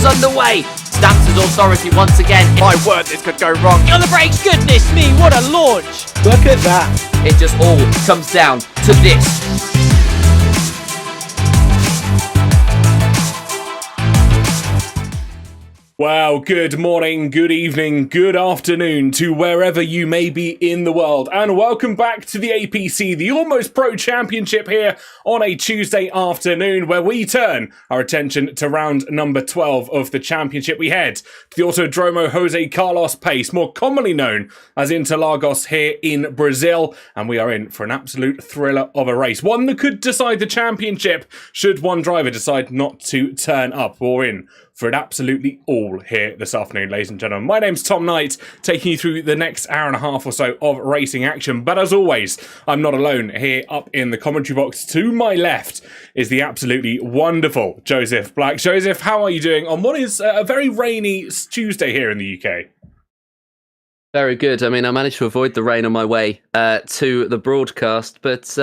is underway. Stamps his authority once again. My word, this could go wrong. On the brakes, goodness me, what a launch. Look at that. It just all comes down to this. Well, good morning, good evening, good afternoon to wherever you may be in the world, and welcome back to the APC, the Almost Pro Championship here on a Tuesday afternoon, where we turn our attention to round number 12 of the championship. We head to the Autodromo Jose Carlos Pace, more commonly known as Interlagos here in Brazil, and we are in for an absolute thriller of a race, one that could decide the championship should one driver decide not to turn up. We're in for it absolutely all here this afternoon, ladies and gentlemen. My name's Tom Knight, taking you through the next hour and a half or so of racing action. But as always, I'm not alone here up in the commentary box. To my left is the absolutely wonderful Joseph Black. Joseph, how are you doing on what is a very rainy Tuesday here in the UK? Very good. I mean, I managed to avoid the rain on my way to the broadcast, but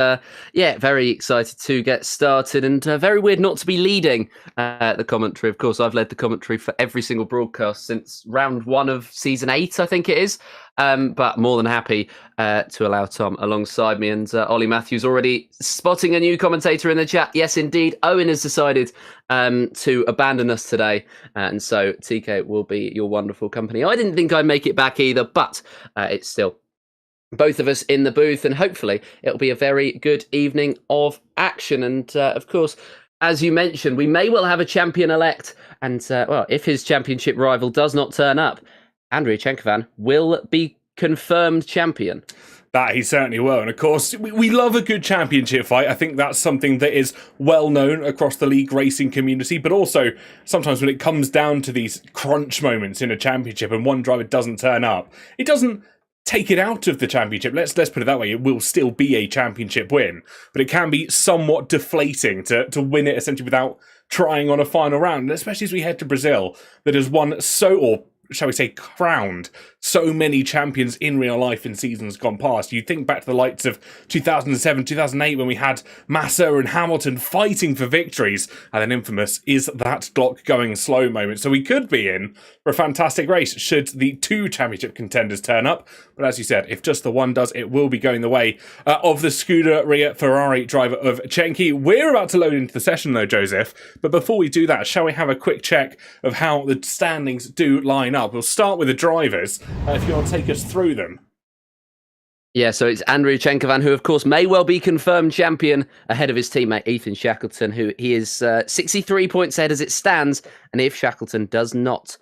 yeah, very excited to get started, and very weird not to be leading the commentary. Of course, I've led the commentary for every single broadcast since round 1 of season 8, I think it is. But more than happy to allow Tom alongside me, and Ollie Matthews already spotting a new commentator in the chat. Yes, indeed, Owen has decided to abandon us today, and so TK will be your wonderful company. I didn't think I'd make it back either, but it's still both of us in the booth, and hopefully it'll be a very good evening of action. And of course, as you mentioned, we may well have a champion-elect, and well, if his championship rival does not turn up, Andrija Cenkovcan will be confirmed champion. That he certainly will. And of course, we love a good championship fight. I think that's something that is well known across the league racing community. But also, sometimes when it comes down to these crunch moments in a championship and one driver doesn't turn up, it doesn't take it out of the championship. Let's put it that way. It will still be a championship win. But it can be somewhat deflating to win it essentially without trying on a final round. And especially as we head to Brazil, that has won or shall we say, crowned so many champions in real life in seasons gone past. You think back to the likes of 2007, 2008, when we had Massa and Hamilton fighting for victories, and then infamous is that clock going slow moment. So we could be in for a fantastic race should the 2 championship contenders turn up. But as you said, if just the one does, it will be going the way of the Scuderia Ferrari driver of Cenki. We're about to load into the session though, Joseph. But before we do that, shall we have a quick check of how the standings do line up? We'll start with the drivers, if you want to take us through them. Yeah, so it's Andrija Cenkovcan, who of course may well be confirmed champion ahead of his teammate Ethan Shackleton, who he is 63 points ahead as it stands. And if Shackleton does not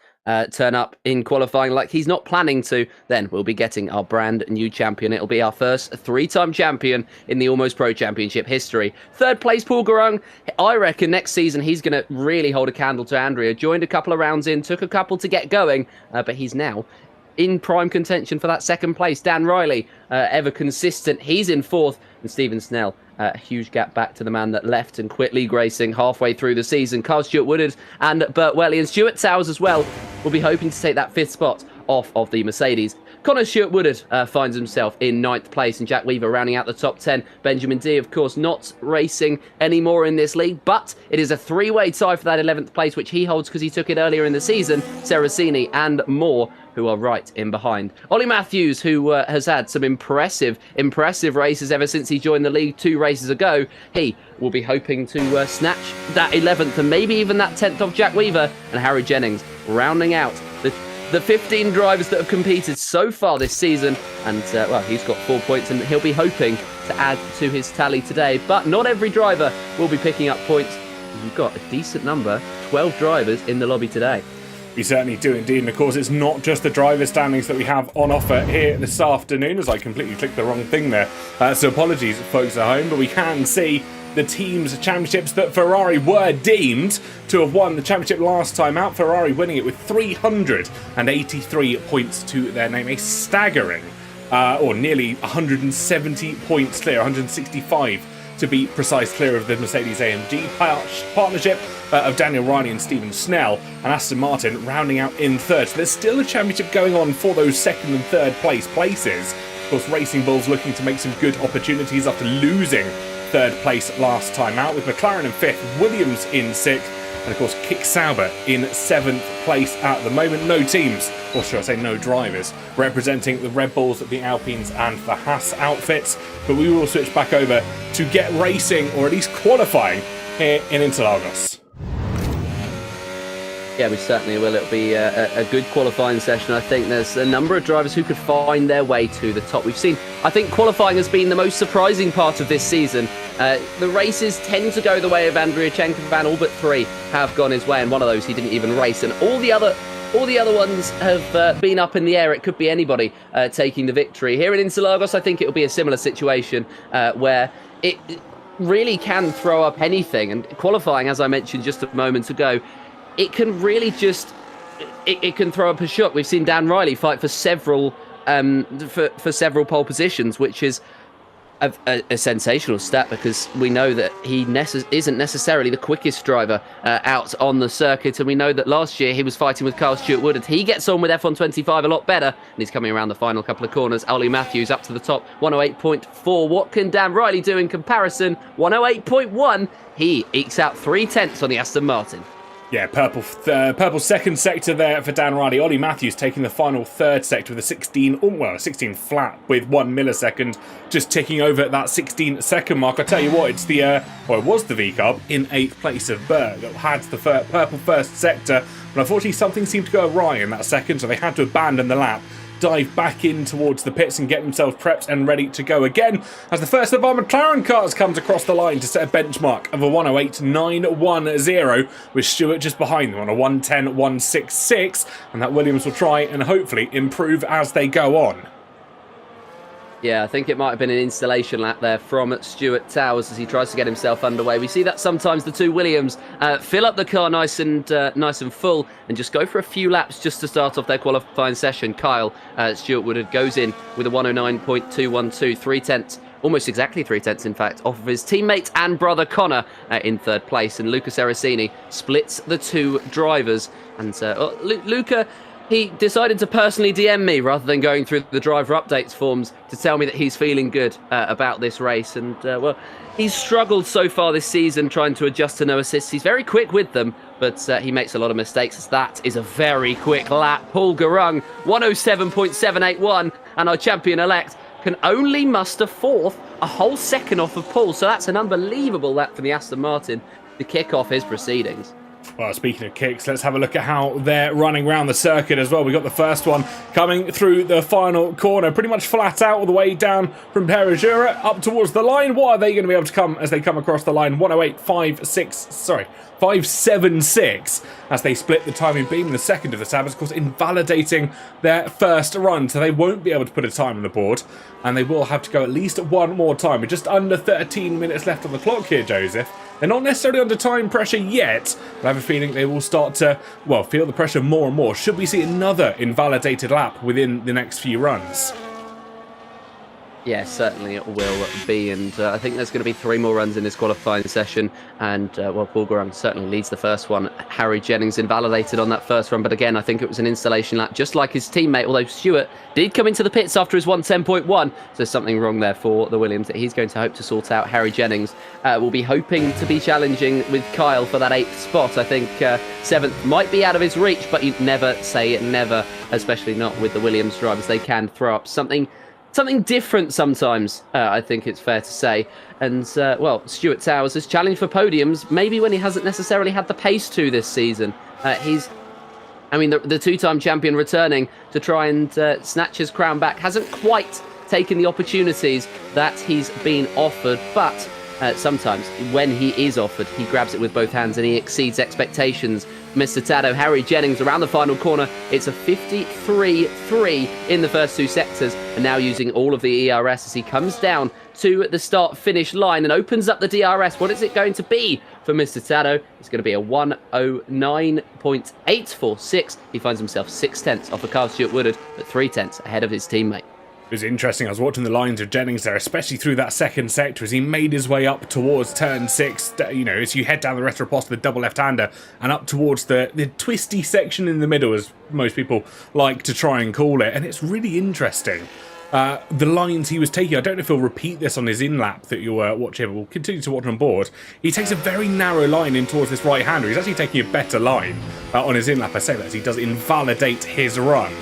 turn up in qualifying like he's not planning to, then we'll be getting our brand new champion. It'll be our first 3-time champion in the Almost Pro Championship history. 3rd place, Paul Garung. I reckon next season he's going to really hold a candle to Andrea. Joined a couple of rounds in, took a couple to get going, but he's now in prime contention for that 2nd place. Dan Riley, ever consistent, he's in 4th, and Stephen Snell, a huge gap back to the man that left and quit league racing halfway through the season. Carl Stewart Woodard and Burt Welly and Stuart Towers as well will be hoping to take that 5th spot off of the Mercedes. Connor Stewart Woodard finds himself in 9th place, and Jack Weaver rounding out the top 10. Benjamin D, of course, not racing anymore in this league, but it is a 3-way tie for that 11th place, which he holds because he took it earlier in the season. Seracini and Moore, who are right in behind. Ollie Matthews, who has had some impressive races ever since he joined the league 2 races ago, he will be hoping to snatch that 11th and maybe even that 10th off Jack Weaver. And Harry Jennings rounding out the 15 drivers that have competed so far this season. And, well, he's got 4 points and he'll be hoping to add to his tally today. But not every driver will be picking up points. You've got a decent number, 12 drivers in the lobby today. We certainly do indeed, and of course it's not just the driver standings that we have on offer here this afternoon, as I completely clicked the wrong thing there, so apologies folks at home, but we can see the team's championships that Ferrari were deemed to have won the championship last time out. Ferrari winning it with 383 points to their name, a staggering, or nearly 170 points clear, 165 to be precise, clear of the Mercedes-AMG partnership of Daniel Riley and Stephen Snell, and Aston Martin rounding out in 3rd. So there's still a championship going on for those 2nd and 3rd places. Of course, Racing Bulls looking to make some good opportunities after losing 3rd place last time out, with McLaren in 5th, Williams in 6th, And of course, Kick Sauber in 7th place at the moment. No teams, or should I say no drivers, representing the Red Bulls, the Alpines and the Haas outfits. But we will switch back over to get racing, or at least qualifying, here in Interlagos. Yeah, we certainly will. It'll be a good qualifying session. I think there's a number of drivers who could find their way to the top. We've seen, I think qualifying has been the most surprising part of this season. The races tend to go the way of Andrija Cenkovcan. All but 3 have gone his way, and one of those he didn't even race. And all the other ones have been up in the air. It could be anybody taking the victory. Here in Interlagos, I think it'll be a similar situation where it really can throw up anything. And qualifying, as I mentioned just a moment ago, it can really just it can throw up a shock. We've seen Dan Riley fight for several several pole positions, which is a sensational stat, because we know that he isn't necessarily the quickest driver out on the circuit, and we know that last year he was fighting with Carl Stewart-Woodard. He gets on with F125 a lot better, and he's coming around the final couple of corners. Ollie Matthews up to the top, 108.4. What can Dan Riley do in comparison? 108.1. He ekes out 3/10 on the Aston Martin. Yeah, purple second sector there for Dan Riley. Ollie Matthews taking the final third sector with a 16 flat with 1 millisecond, just ticking over that 16-second mark. I tell you what, it's it was the V-Carb in 8th place of Berg that had the purple first sector, but unfortunately something seemed to go awry in that second, so they had to abandon the lap, dive back in towards the pits and get themselves prepped and ready to go again, as the first of our McLaren cars comes across the line to set a benchmark of a 108.910, with Stewart just behind them on a 110.166, and that Williams will try and hopefully improve as they go on. Yeah, I think it might have been an installation lap there from Stuart Towers as he tries to get himself underway. We see that sometimes the two Williams fill up the car nice and full and just go for a few laps just to start off their qualifying session. Kyle Stewart-Woodard goes in with a 109.212, 3/10, almost exactly 3/10 in fact, off of his teammate and brother Connor in 3rd place. And Luca Seracini splits the two drivers. And Luca, he decided to personally DM me rather than going through the driver updates forms to tell me that he's feeling good about this race. And, well, he's struggled so far this season trying to adjust to no assists. He's very quick with them, but he makes a lot of mistakes. That is a very quick lap. Paul Garung, 107.781, and our champion-elect can only muster 4th, a whole second off of Paul. So that's an unbelievable lap for the Aston Martin to kick off his proceedings. Well, speaking of kicks, let's have a look at how they're running around the circuit as well. We got the first one coming through the final corner, pretty much flat out all the way down from Perejura up towards the line. What are they going to be able to come as they come across the line? 5.76 as they split the timing beam. The second of the Sabbath, of course, invalidating their first run, so they won't be able to put a time on the board, and they will have to go at least one more time. With just under 13 minutes left on the clock here, Joseph. They're not necessarily under time pressure yet, but I have a feeling they will start to, well, feel the pressure more and more. Should we see another invalidated lap within the next few runs? Yeah, certainly it will be, and I think there's going to be 3 more runs in this qualifying session, and well, Paul Garung certainly leads the first one. Harry Jennings invalidated on that first run, but again, I think it was an installation lap, just like his teammate, although Stewart did come into the pits after his 110.1, so there's something wrong there for the Williams that he's going to hope to sort out. Harry Jennings will be hoping to be challenging with Kyle for that 8th spot. I think 7th might be out of his reach, but you never say never, especially not with the Williams drivers. They can throw up something different sometimes, I think it's fair to say. And, well, Stuart Towers has challenged for podiums, maybe when he hasn't necessarily had the pace to this season. The two-time champion returning to try and snatch his crown back hasn't quite taken the opportunities that he's been offered, but sometimes when he is offered, he grabs it with both hands and he exceeds expectations. Mr. Tado, Harry Jennings around the final corner. It's a 53.3 in the first 2 sectors, and now using all of the ERS as he comes down to the start-finish line and opens up the DRS. What is it going to be for Mr. Tado? It's going to be a 109.846. He finds himself 6/10 off of Carl Stewart-Woodard, but 3/10 ahead of his teammate. It was interesting. I was watching the lines of Jennings there, especially through that second sector as he made his way up towards turn 6. You know, as you head down the retropost, the double left-hander, and up towards the twisty section in the middle, as most people like to try and call it. And it's really interesting the lines he was taking. I don't know if he'll repeat this on his in-lap that you're watching, but we'll continue to watch on board. He takes a very narrow line in towards this right-hander. He's actually taking a better line on his in-lap. I say that as he does invalidate his run.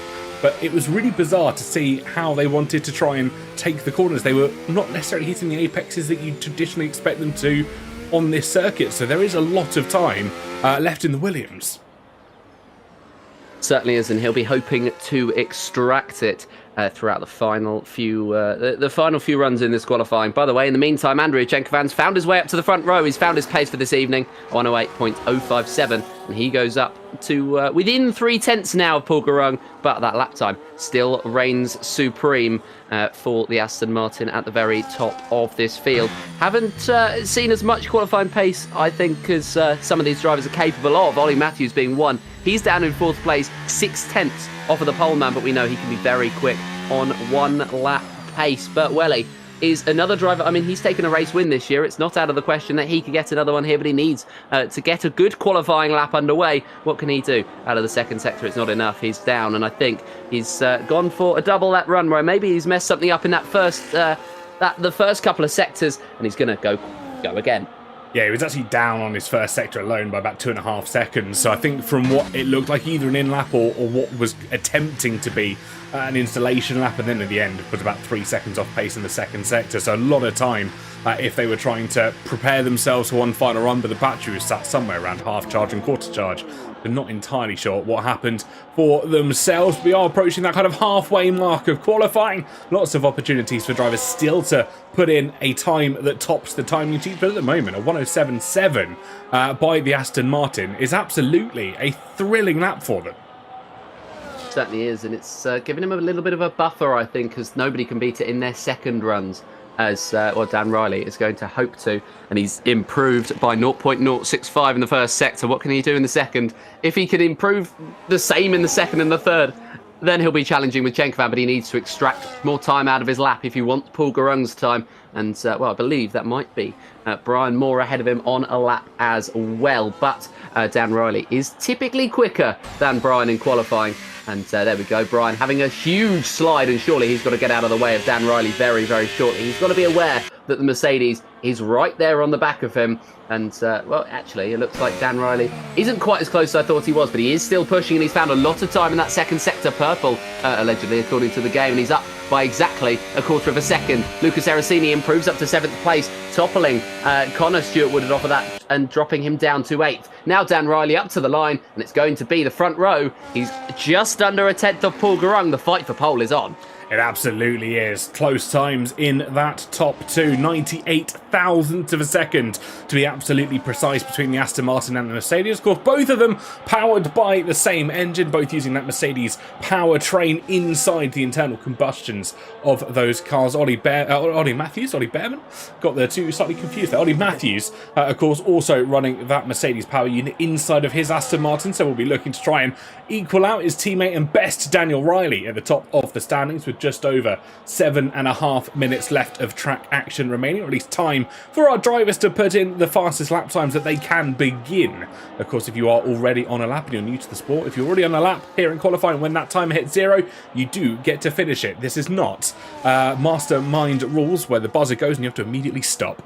But it was really bizarre to see how they wanted to try and take the corners. They were not necessarily hitting the apexes that you traditionally expect them to on this circuit. So there is a lot of time left in the Williams. Certainly is, and he'll be hoping to extract it throughout the final few runs in this qualifying. By the way, in the meantime, Andrija Cenkovcan's found his way up to the front row. He's found his pace for this evening, 108.057, and he goes up to within 0.3 now of Paul Garung, but that lap time still reigns supreme for the Aston Martin at the very top of this field. Haven't seen as much qualifying pace, I think, as some of these drivers are capable of. Ollie Matthews being one. He's down in 4th place, 0.6 off of the pole man, but we know he can be very quick on one lap pace. Bert Welly is another driver. I mean, he's taken a race win this year. It's not out of the question that he could get another one here, but he needs to get a good qualifying lap underway. What can he do out of the second sector? It's not enough. He's down, and I think he's gone for a double lap run where maybe he's messed something up in that the first couple of sectors, and he's going to go again. Yeah, he was actually down on his first sector alone by about 2.5 seconds. So I think from what it looked like, either an in-lap or what was attempting to be an installation lap, and then at the end was about 3 seconds off pace in the second sector. So a lot of time if they were trying to prepare themselves for one final run, but the battery was sat somewhere around half charge and quarter charge. They're not entirely sure what happened for themselves. We are approaching that kind of halfway mark of qualifying. Lots of opportunities for drivers still to put in a time that tops the timing sheet, but at the moment a 107.7 by the Aston Martin is absolutely a thrilling lap for them. Certainly is, and it's giving him a little bit of a buffer, I think, because nobody can beat it in their second runs, as Dan Riley is going to hope to, and he's improved by 0.065 in the first sector. What can he do in the second? If he can improve the same in the second and the third, then he'll be challenging with Cenkovcan, but he needs to extract more time out of his lap if he wants Paul Garung's time. And, well, I believe that might be Brian Moore ahead of him on a lap as well. But Dan Riley is typically quicker than Brian in qualifying. And there we go, Brian having a huge slide, and surely he's got to get out of the way of Dan Riley very, very shortly. He's got to be aware that the Mercedes is right there on the back of him. And, well, actually, it looks like Dan Riley isn't quite as close as I thought he was, but he is still pushing, and he's found a lot of time in that second sector, purple, allegedly, according to the game, and he's up by exactly a quarter of a second. Lucas Erracini improves up to 7th place, toppling Connor Stewart Woodard off of that and dropping him down to 8th. Now Dan Riley up to the line, and it's going to be the front row. He's just under a 10th of Paul Garung. The fight for pole is on. It absolutely is. Close times in that top two. 98 thousandths of a second to be absolutely precise between the Aston Martin and the Mercedes. Of course, both of them powered by the same engine, both using that Mercedes powertrain inside the internal combustions of those cars. Ollie Behrman? Got the two slightly confused there. Ollie Matthews, of course, also running that Mercedes power unit inside of his Aston Martin, so we'll be looking to try and equal out his teammate and best Daniel Riley at the top of the standings with just over 7.5 minutes left of track action remaining, or at least time for our drivers to put in the fastest lap times that they can begin. Of course, if you are already on a lap and you're new to the sport, if you're already on a lap here in qualifying, when that time hits 0, you do get to finish it. This is not mastermind rules where the buzzer goes and you have to immediately stop.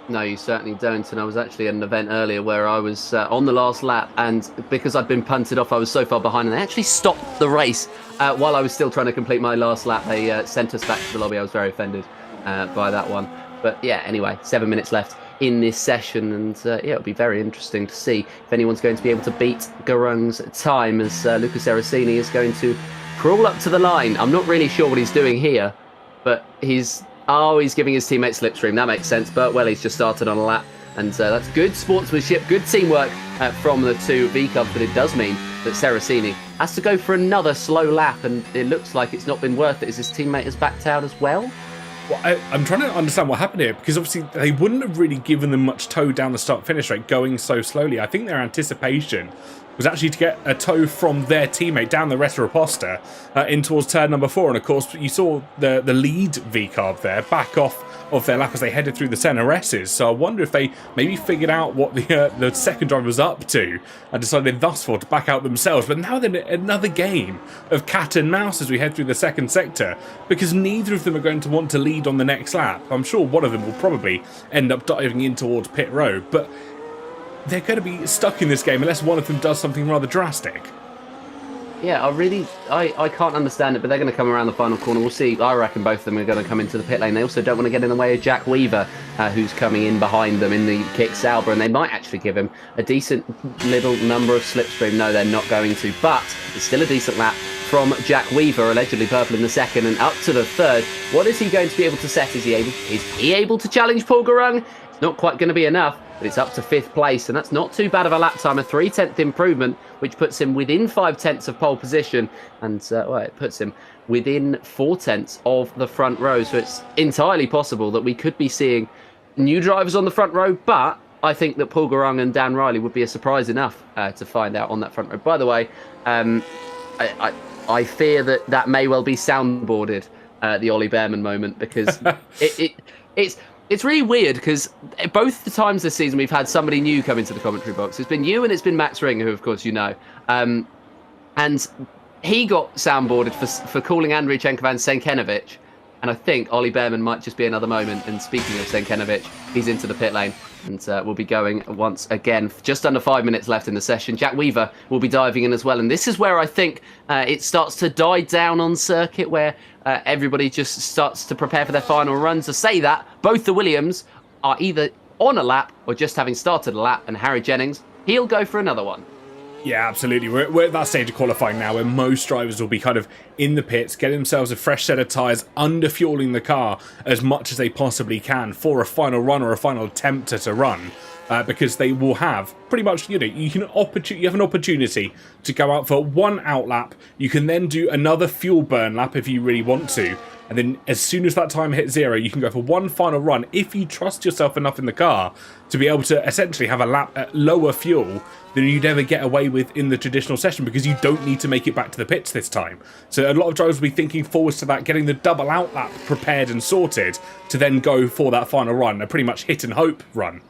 No, you certainly don't. And I was actually at an event earlier where I was on the last lap, and because I'd been punted off, I was so far behind, and they actually stopped the race while I was still trying to complete my last lap. They sent us back to the lobby. I was very offended by that one. But yeah, anyway, 7 minutes left in this session, and yeah, it'll be very interesting to see if anyone's going to be able to beat Garung's time, as Lucas Erracini is going to crawl up to the line. I'm not really sure what he's doing here, but he's giving his teammate slipstream. That makes sense. Bert Welly's just started on a lap, and that's good sportsmanship, good teamwork from the two V-Cubs, but it does mean that Seracini has to go for another slow lap, and it looks like it's not been worth it as his teammate has backed out as well. Well, I'm trying to understand what happened here, because obviously they wouldn't have really given them much toe down the start-finish rate going so slowly. I think their anticipation was actually to get a toe from their teammate down the Retroposta in towards turn number 4. And of course, you saw the lead V-carb there back off of their lap as they headed through the center S's. So I wonder if they maybe figured out what the second driver was up to and decided thus far to back out themselves. But now then another game of cat and mouse as we head through the second sector, because neither of them are going to want to lead on the next lap. I'm sure one of them will probably end up diving in towards pit road, but they're going to be stuck in this game unless one of them does something rather drastic. Yeah, I can't understand it, but they're going to come around the final corner. We'll see. I reckon both of them are going to come into the pit lane. They also don't want to get in the way of Jack Weaver, who's coming in behind them in the kick Sauber, and they might actually give him a decent little number of slipstream. No, they're not going to, but it's still a decent lap from Jack Weaver, allegedly purple in the second and up to the third. What is he going to be able to set? Is he able to challenge Paul Garung? It's not quite going to be enough, but it's up to 5th place, and that's not too bad of a lap time, a 3/10 improvement, which puts him within 5/10 of pole position, and it puts him within 4/10 of the front row. So it's entirely possible that we could be seeing new drivers on the front row, but I think that Paul Garung and Dan Riley would be a surprise enough to find out on that front row. By the way, I fear that may well be soundboarded, the Ollie Behrman moment, because it's really weird, because both the times this season we've had somebody new come into the commentary box. It's been you and it's been Max Ringer, who of course you know. And he got soundboarded for calling Andrija Cenkovcan Senkenovic. And I think Ollie Behrman might just be another moment. And speaking of Senkenovic, he's into the pit lane. And we'll be going once again. Just under 5 minutes left in the session. Jack Weaver will be diving in as well. And this is where I think it starts to die down on circuit, where everybody just starts to prepare for their final runs. To say that, both the Williams are either on a lap or just having started a lap. And Harry Jennings, he'll go for another one. Yeah, absolutely. We're at that stage of qualifying now where most drivers will be kind of in the pits, getting themselves a fresh set of tyres, under-fueling the car as much as they possibly can for a final run or a final attempt at a run. Because they will have pretty much, you have an opportunity to go out for one out lap. You can then do another fuel burn lap if you really want to. And then as soon as that time hits 0, you can go for one final run if you trust yourself enough in the car to be able to essentially have a lap at lower fuel than you'd ever get away with in the traditional session, because you don't need to make it back to the pits this time. So a lot of drivers will be thinking forwards to that, getting the double out lap prepared and sorted to then go for that final run, a pretty much hit and hope run.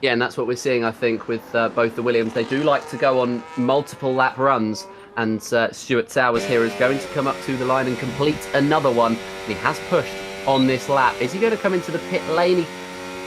Yeah, and that's what we're seeing, I think, with both the Williams. They do like to go on multiple lap runs, and Stuart Towers here is going to come up to the line and complete another one. And he has pushed on this lap. Is he going to come into the pit lane?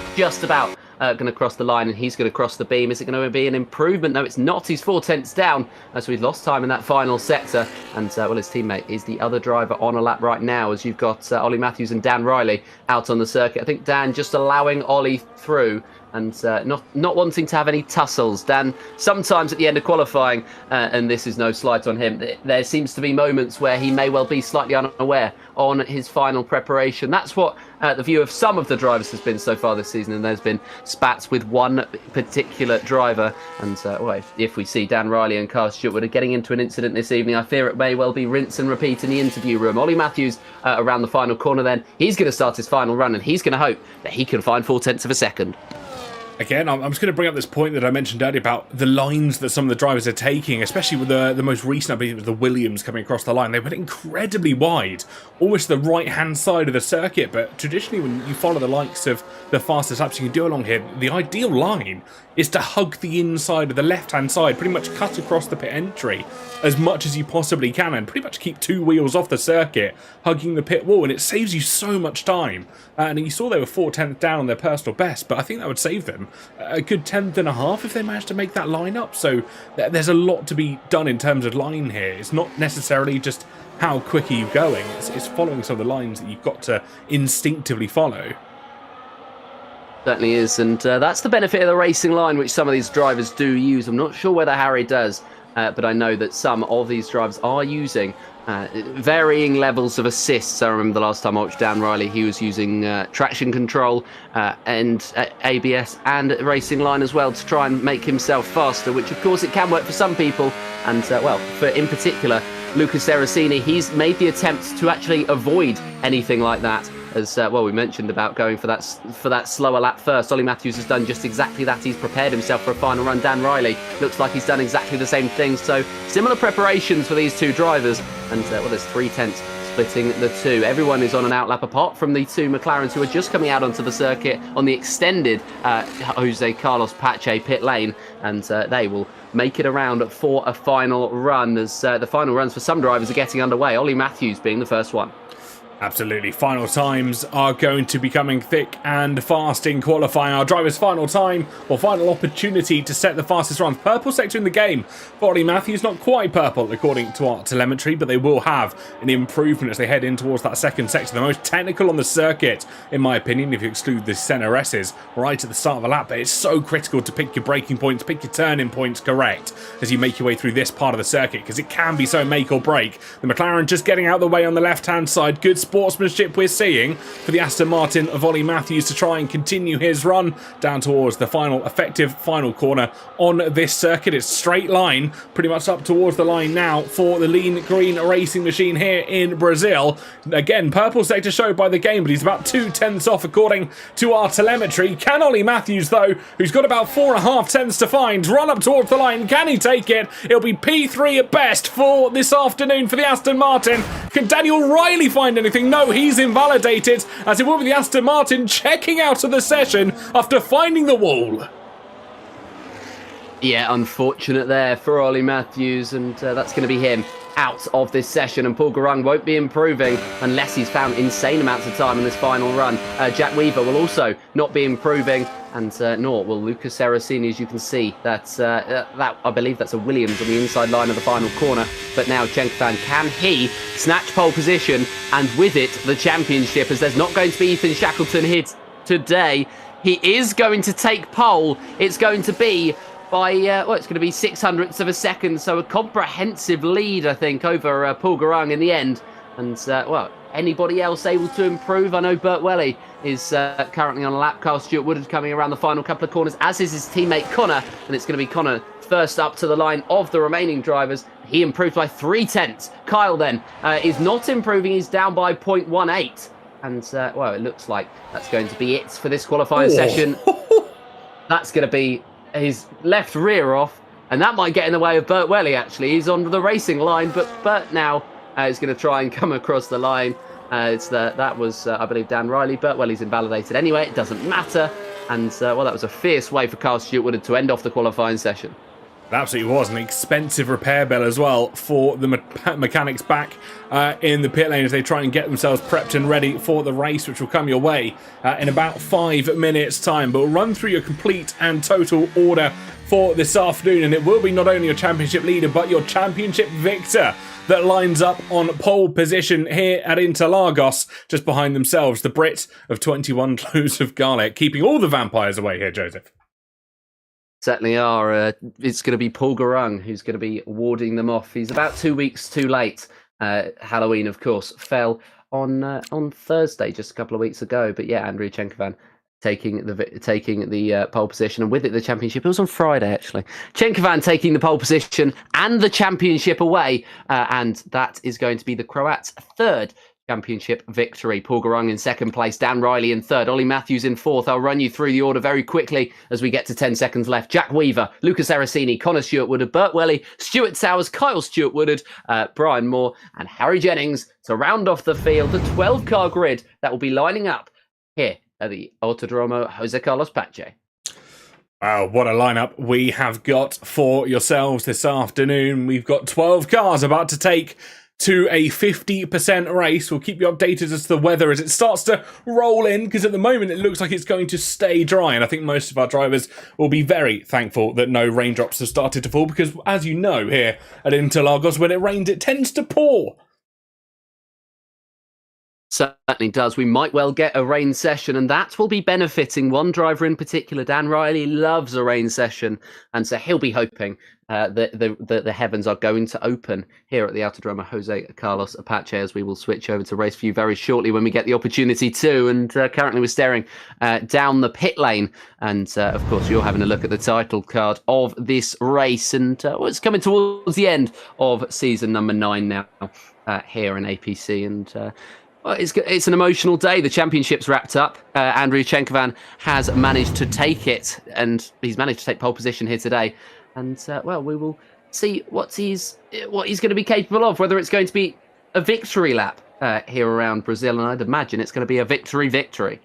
He's just about going to cross the line, and he's going to cross the beam. Is it going to be an improvement? No, it's not. He's 4/10 down, so he's lost time in that final sector. And well, his teammate is the other driver on a lap right now, as you've got Ollie Matthews and Dan Riley out on the circuit. I think Dan just allowing Ollie through, and not wanting to have any tussles. Dan, sometimes at the end of qualifying, and this is no slight on him, there seems to be moments where he may well be slightly unaware on his final preparation. That's what the view of some of the drivers has been so far this season, and there's been spats with one particular driver. And well, if we see Dan Riley and Carl Stewart are getting into an incident this evening, I fear it may well be rinse and repeat in the interview room. Ollie Matthews around the final corner then. He's going to start his final run, and he's going to hope that he can find 4/10 of a second. Again, I'm just going to bring up this point that I mentioned earlier about the lines that some of the drivers are taking, especially with the most recent, I believe it was the Williams coming across the line. They went incredibly wide, almost the right-hand side of the circuit, but traditionally when you follow the likes of the fastest laps you can do along here, the ideal line is to hug the inside of the left-hand side, pretty much cut across the pit entry as much as you possibly can, and pretty much keep two wheels off the circuit, hugging the pit wall, and it saves you so much time. And you saw they were 4/10 down on their personal best, but I think that would save them a good 10th and a half if they managed to make that line up. So there's a lot to be done in terms of line here. It's not necessarily just how quick are you going, it's following some of the lines that you've got to instinctively follow. Certainly is, and that's the benefit of the racing line, which some of these drivers do use. I'm not sure whether Harry does, but I know that some of these drivers are using varying levels of assists. I remember the last time I watched Dan Riley, he was using traction control and ABS and racing line as well to try and make himself faster, which of course it can work for some people. And well, for in particular Lucas Seracini, he's made the attempt to actually avoid anything like that. as well. We mentioned about going for that slower lap first. Ollie Matthews has done just exactly that. He's prepared himself for a final run. Dan Riley looks like he's done exactly the same thing. So similar preparations for these two drivers, and well, there's 3/10 splitting the two. Everyone is on an outlap apart from the two McLarens who are just coming out onto the circuit on the extended Jose Carlos Pache pit lane, and they will make it around for a final run as the final runs for some drivers are getting underway, Ollie Matthews being the first one. Absolutely. Final times are going to be coming thick and fast in qualifying. Our driver's final time or final opportunity to set the fastest run. Purple sector in the game for Ollie Matthews. Not quite purple according to our telemetry, but they will have an improvement as they head in towards that second sector. The most technical on the circuit, in my opinion, if you exclude the center S's right at the start of a lap. But it's so critical to pick your braking points, pick your turning points correct as you make your way through this part of the circuit, because it can be so make or break. The McLaren just getting out of the way on the left-hand side. Good sportsmanship we're seeing for the Aston Martin of Ollie Matthews to try and continue his run down towards the final effective final corner on this circuit. It's straight line pretty much up towards the line now for the lean green racing machine here in Brazil. Again, purple sector showed by the game, but he's about 2/10 off according to our telemetry. Can Ollie Matthews, though, who's got about 4.5 to find, run up towards the line? Can he take it? It'll be P3 at best for this afternoon for the Aston Martin. Can Daniel Riley find anything? No, he's invalidated, as it will be the Aston Martin checking out of the session after finding the wall. Yeah, unfortunate there for Ollie Matthews, and that's going to be him out of this session, and Paul Garung won't be improving unless he's found insane amounts of time in this final run. Jack Weaver will also not be improving, and nor will Lucas Seracini, as you can see. That I believe that's a Williams on the inside line of the final corner. But now Cenkovcan, can he snatch pole position and with it the championship, as there's not going to be Ethan Shackleton hit today. He is going to take pole. It's going to be by, it's going to be 600ths of a second, so a comprehensive lead, I think, over Paul Garung in the end. And, anybody else able to improve? I know Burt Welly is currently on a lap. Carl Stewart Woodard coming around the final couple of corners, as is his teammate Connor, and it's going to be Connor first up to the line of the remaining drivers. He improved by 3/10. Kyle, then, is not improving. He's down by 0.18. And, it looks like that's going to be it for this qualifying session. That's going to be his left rear off, and that might get in the way of Burt Welly, actually. He's on the racing line, but Burt now is going to try and come across the line. That was, I believe, Dan Riley. Burt Welly's invalidated anyway. It doesn't matter. And, that was a fierce way for Carl Stewart Woodard to end off the qualifying session. It absolutely was an expensive repair bill as well for the mechanics back in the pit lane as they try and get themselves prepped and ready for the race, which will come your way in about 5 minutes time. But we'll run through your complete and total order for this afternoon, and it will be not only your championship leader but your championship victor that lines up on pole position here at Interlagos, just behind themselves, the Brit of 21 cloves of garlic, keeping all the vampires away here, Joseph. Certainly are. It's going to be Paul Garung who's going to be warding them off. He's about 2 weeks too late. Halloween, of course, fell on Thursday, just a couple of weeks ago. But yeah, Andrija Cenkovcan taking the pole position, and with it the championship. It was on Friday, actually. Cenkovcan taking the pole position and the championship away, and that is going to be the Croats' third championship victory. Paul Garung in second place, Dan Riley in third, Ollie Matthews in fourth. I'll run you through the order very quickly as we get to 10 seconds left. Jack Weaver, Lucas Aracini, Connor Stewart Woodard, Burt Welly, Stuart Sowers, Kyle Stewart Woodard, Brian Moore and Harry Jennings to round off the field. The 12-car grid that will be lining up here at the Autodromo Jose Carlos Pache. Wow, what a lineup we have got for yourselves this afternoon. We've got 12 cars about to take to a 50% race. We'll keep you updated as to the weather as it starts to roll in, because at the moment it looks like it's going to stay dry, and I think most of our drivers will be very thankful that no raindrops have started to fall, because as you know, here at Interlagos, when it rains it tends to pour. Certainly does. We might well get a rain session, and that will be benefiting one driver in particular. Dan Riley loves a rain session, and so he'll be hoping that the heavens are going to open here at the Autodromo Jose Carlos Apache, as we will switch over to race view very shortly when we get the opportunity to. And currently we're staring down the pit lane, and of course you're having a look at the title card of this race, and it's coming towards the end of season number 9 now here in APC, and Well, it's an emotional day. The championship's wrapped up. Andrija Cenkovcan has managed to take it, and he's managed to take pole position here today. And well, we will see what he's going to be capable of. Whether it's going to be a victory lap here around Brazil, and I'd imagine it's going to be a victory.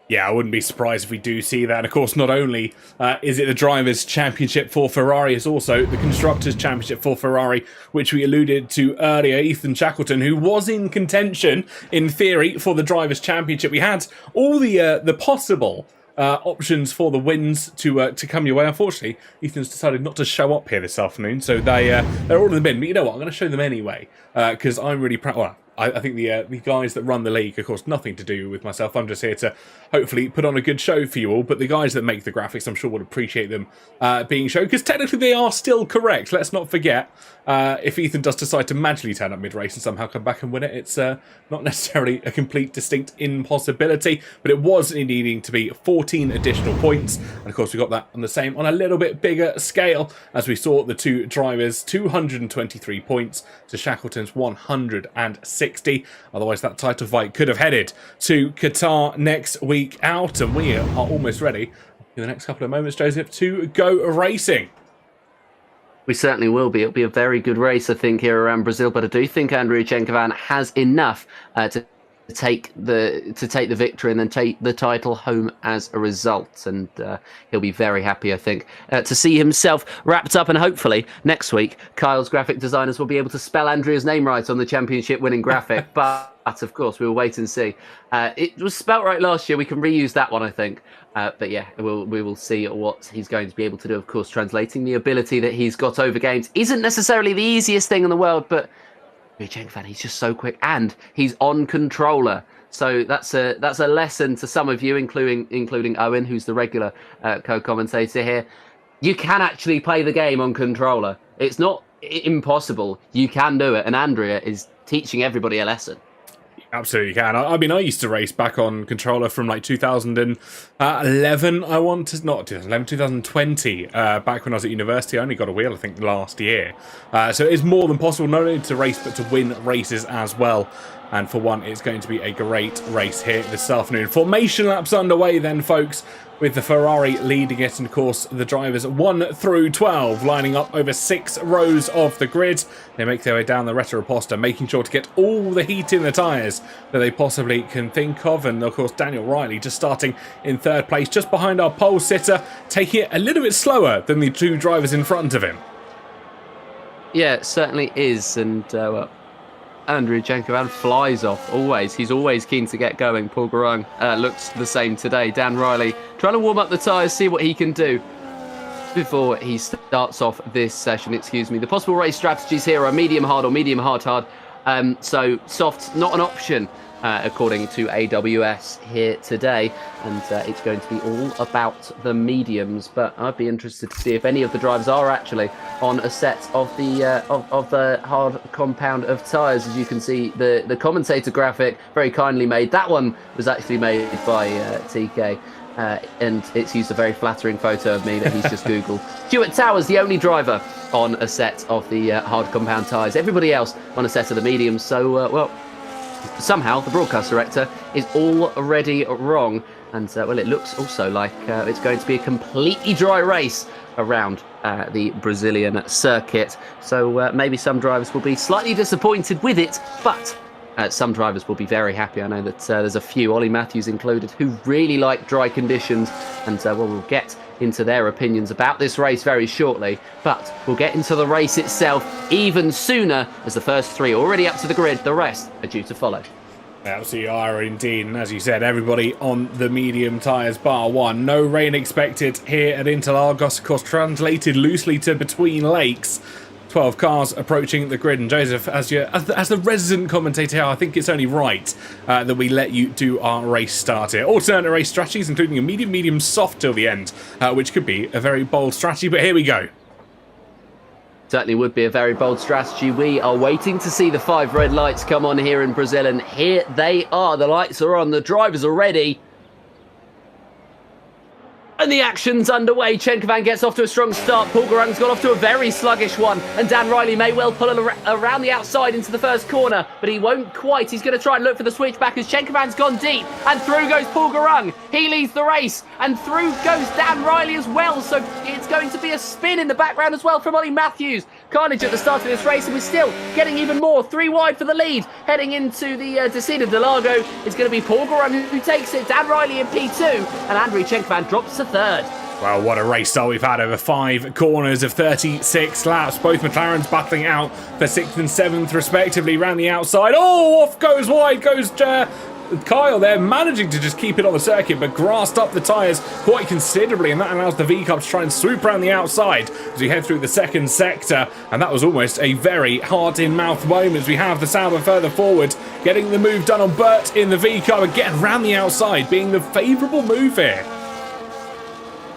Yeah, I wouldn't be surprised if we do see that. And of course, not only is it the Drivers' Championship for Ferrari, it's also the Constructors' Championship for Ferrari, which we alluded to earlier. Ethan Shackleton, who was in contention, in theory, for the Drivers' Championship. We had all the possible options for the wins to come your way. Unfortunately, Ethan's decided not to show up here this afternoon, so they're all in the bin. But you know what? I'm going to show them anyway, because I'm really proud. Well, I think the guys that run the league, of course, nothing to do with myself. I'm just here to hopefully put on a good show for you all. But the guys that make the graphics, I'm sure would appreciate them being shown, because technically they are still correct. Let's not forget, if Ethan does decide to magically turn up mid-race and somehow come back and win it, it's not necessarily a complete distinct impossibility, but it was needing to be 14 additional points. And of course, we got that on a little bit bigger scale, as we saw the two drivers, 223 points to Shackleton's 160. Otherwise, that title fight could have headed to Qatar next week out, and we are almost ready in the next couple of moments, Joseph, to go racing. We certainly will be. It'll be a very good race, I think, here around Brazil. But I do think Andrija Cenkovcan has enough to take the victory and then take the title home as a result. And he'll be very happy, I think, to see himself wrapped up. And hopefully next week, Kyle's graphic designers will be able to spell Andrea's name right on the championship winning graphic. But of course, we will wait and see. It was spelt right last year. We can reuse that one, I think. But yeah, we will see what he's going to be able to do. Of course, translating the ability that he's got over games isn't necessarily the easiest thing in the world, but Cenkovcan, he's just so quick, and he's on controller. So that's a lesson to some of you, including Owen, who's the regular co-commentator here. You can actually play the game on controller. It's not impossible. You can do it, and Andrija is teaching everybody a lesson. Absolutely can. I mean, I used to race back on controller from like 2011, I want to, not 2011, 2020, back when I was at university. I only got a wheel, I think, last year. So it is more than possible not only to race, but to win races as well. And for one, it's going to be a great race here this afternoon. Formation laps underway then, folks, with the Ferrari leading it, and of course the drivers 1 through 12 lining up over 6 rows of the grid. They make their way down the Retro-Reposta, making sure to get all the heat in the tyres that they possibly can think of. And of course Daniel Riley just starting in 3rd place, just behind our pole sitter, taking it a little bit slower than the 2 drivers in front of him. Yeah, it certainly is. And well, Andrija Cenkovcan flies off, always. He's always keen to get going. Paul Garung looks the same today. Dan Riley trying to warm up the tyres, see what he can do before he starts off this session, excuse me. The possible race strategies here are medium hard or medium hard. So soft, not an option, according to AWS here today. And it's going to be all about the mediums. But I'd be interested to see if any of the drivers are actually on a set of the hard compound of tyres. As you can see, the commentator graphic, very kindly made. That one was actually made by TK. And it's used a very flattering photo of me that he's just Googled. Stuart Towers, the only driver on a set of the hard compound tyres. Everybody else on a set of the mediums. So, well, somehow the broadcast director is already wrong. And, well, it looks also like it's going to be a completely dry race around the Brazilian circuit. So maybe some drivers will be slightly disappointed with it, but some drivers will be very happy. I know that there's a few, Ollie Matthews included, who really like dry conditions, and well, we'll get into their opinions about this race very shortly. But we'll get into the race itself even sooner, as the first 3 already up to the grid. The rest are due to follow. They absolutely are indeed, and as you said, everybody on the medium tyres bar 1. No rain expected here at Interlagos, of course, translated loosely to between lakes. 12 cars approaching the grid, and Joseph, as the resident commentator here, I think it's only right that we let you do our race start here. Alternate race strategies, including a medium, medium, soft till the end, which could be a very bold strategy, but here we go. Certainly would be a very bold strategy. We are waiting to see the 5 red lights come on here in Brazil, and here they are. The lights are on, the drivers are ready. And the action's underway. Cenkovcan gets off to a strong start. Paul Garung's got off to a very sluggish one. And Dan Riley may well pull around the outside into the first corner, but he won't quite. He's going to try and look for the switchback as Cenkovan's gone deep. And through goes Paul Garung. He leads the race. And through goes Dan Riley as well. So it's going to be a spin in the background as well from Ollie Matthews. Carnage at the start of this race, and we're still getting even more. 3 wide for the lead. Heading into the Descida de Largo is going to be Paul Garung who takes it. Dan Riley in P2. And Andrija Cenkovcan drops to third. Well, what a race start we've had over 5 corners of 36 laps. Both McLarens battling out for 6th and 7th respectively around the outside. Oh, off goes wide, goes Kyle there, managing to just keep it on the circuit, but grassed up the tyres quite considerably, and that allows the V-Cub to try and swoop around the outside as we head through the second sector, and that was almost a very heart-in-mouth moment as we have the Sauber further forward, getting the move done on Burt in the V-Cub, and getting around the outside, being the favourable move here.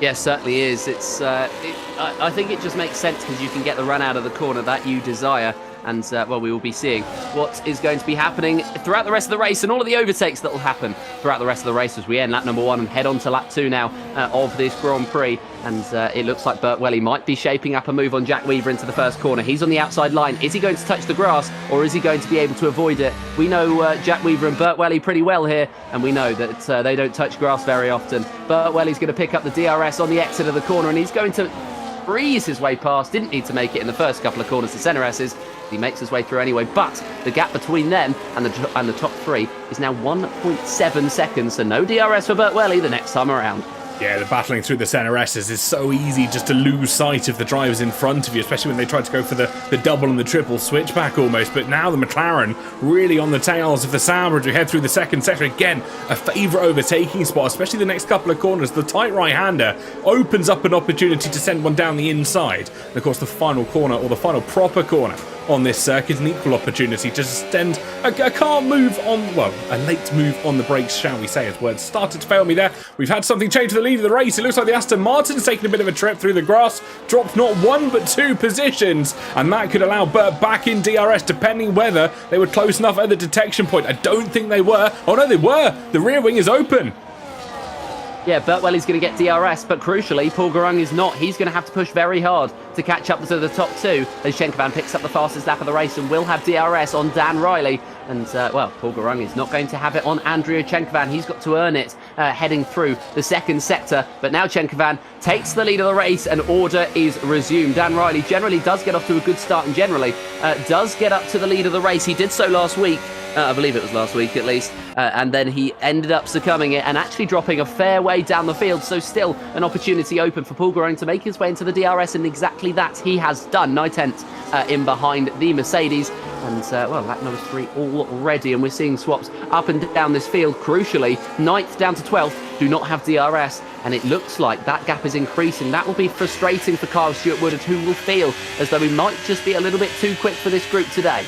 Yes, certainly is. I think it just makes sense because you can get the run out of the corner that you desire. And, well, we will be seeing what is going to be happening throughout the rest of the race and all of the overtakes that will happen throughout the rest of the race as we end lap number 1 and head on to lap 2 now of this Grand Prix. And it looks like Burt Welly might be shaping up a move on Jack Weaver into the first corner. He's on the outside line. Is he going to touch the grass or is he going to be able to avoid it? We know Jack Weaver and Burt Welly pretty well here, and we know that they don't touch grass very often. Burt Welly's going to pick up the DRS on the exit of the corner, and he's going to breeze his way past. Didn't need to make it in the first couple of corners to centre S's. He makes his way through anyway, but the gap between them and the top 3 is now 1.7 seconds, so no DRS for Burt Welly the next time around. Yeah, the battling through the centre S's is so easy just to lose sight of the drivers in front of you, especially when they try to go for the double and the triple switchback almost. But now the McLaren really on the tails of the Sauber as we head through the second sector. Again, a favourite overtaking spot, especially the next couple of corners. The tight right-hander opens up an opportunity to send one down the inside. And of course, the final corner, or the final proper corner on this circuit, an equal opportunity to extend a car move on, well, a late move on the brakes, shall we say, as words started to fail me there. We've had something change to the lead of the race. It looks like the Aston Martin's taking a bit of a trip through the grass, dropped not 1 but 2 positions, and that could allow Burt back in DRS, depending whether they were close enough at the detection point. I don't think they were. Oh no, they were. The rear wing is open. Yeah, Burt Welly's going to get DRS, but crucially, Paul Garung is not. He's going to have to push very hard to catch up to the top 2 as Cenkovcan picks up the fastest lap of the race and will have DRS on Dan Riley. And, well, Paul Garung is not going to have it on Andrija Cenkovcan. He's got to earn it heading through the second sector. But now Cenkovcan takes the lead of the race and order is resumed. Dan Riley generally does get off to a good start and generally does get up to the lead of the race. He did so last week. I believe it was last week at least, and then he ended up succumbing it and actually dropping a fair way down the field, so still an opportunity open for Paul Garung to make his way into the DRS, and exactly that he has done. 9/10 in behind the Mercedes, and well, lap number 3 already, and we're seeing swaps up and down this field. Crucially, 9th down to 12th do not have DRS, and it looks like that gap is increasing. That will be frustrating for Kyle Stewart-Woodard, who will feel as though he might just be a little bit too quick for this group today.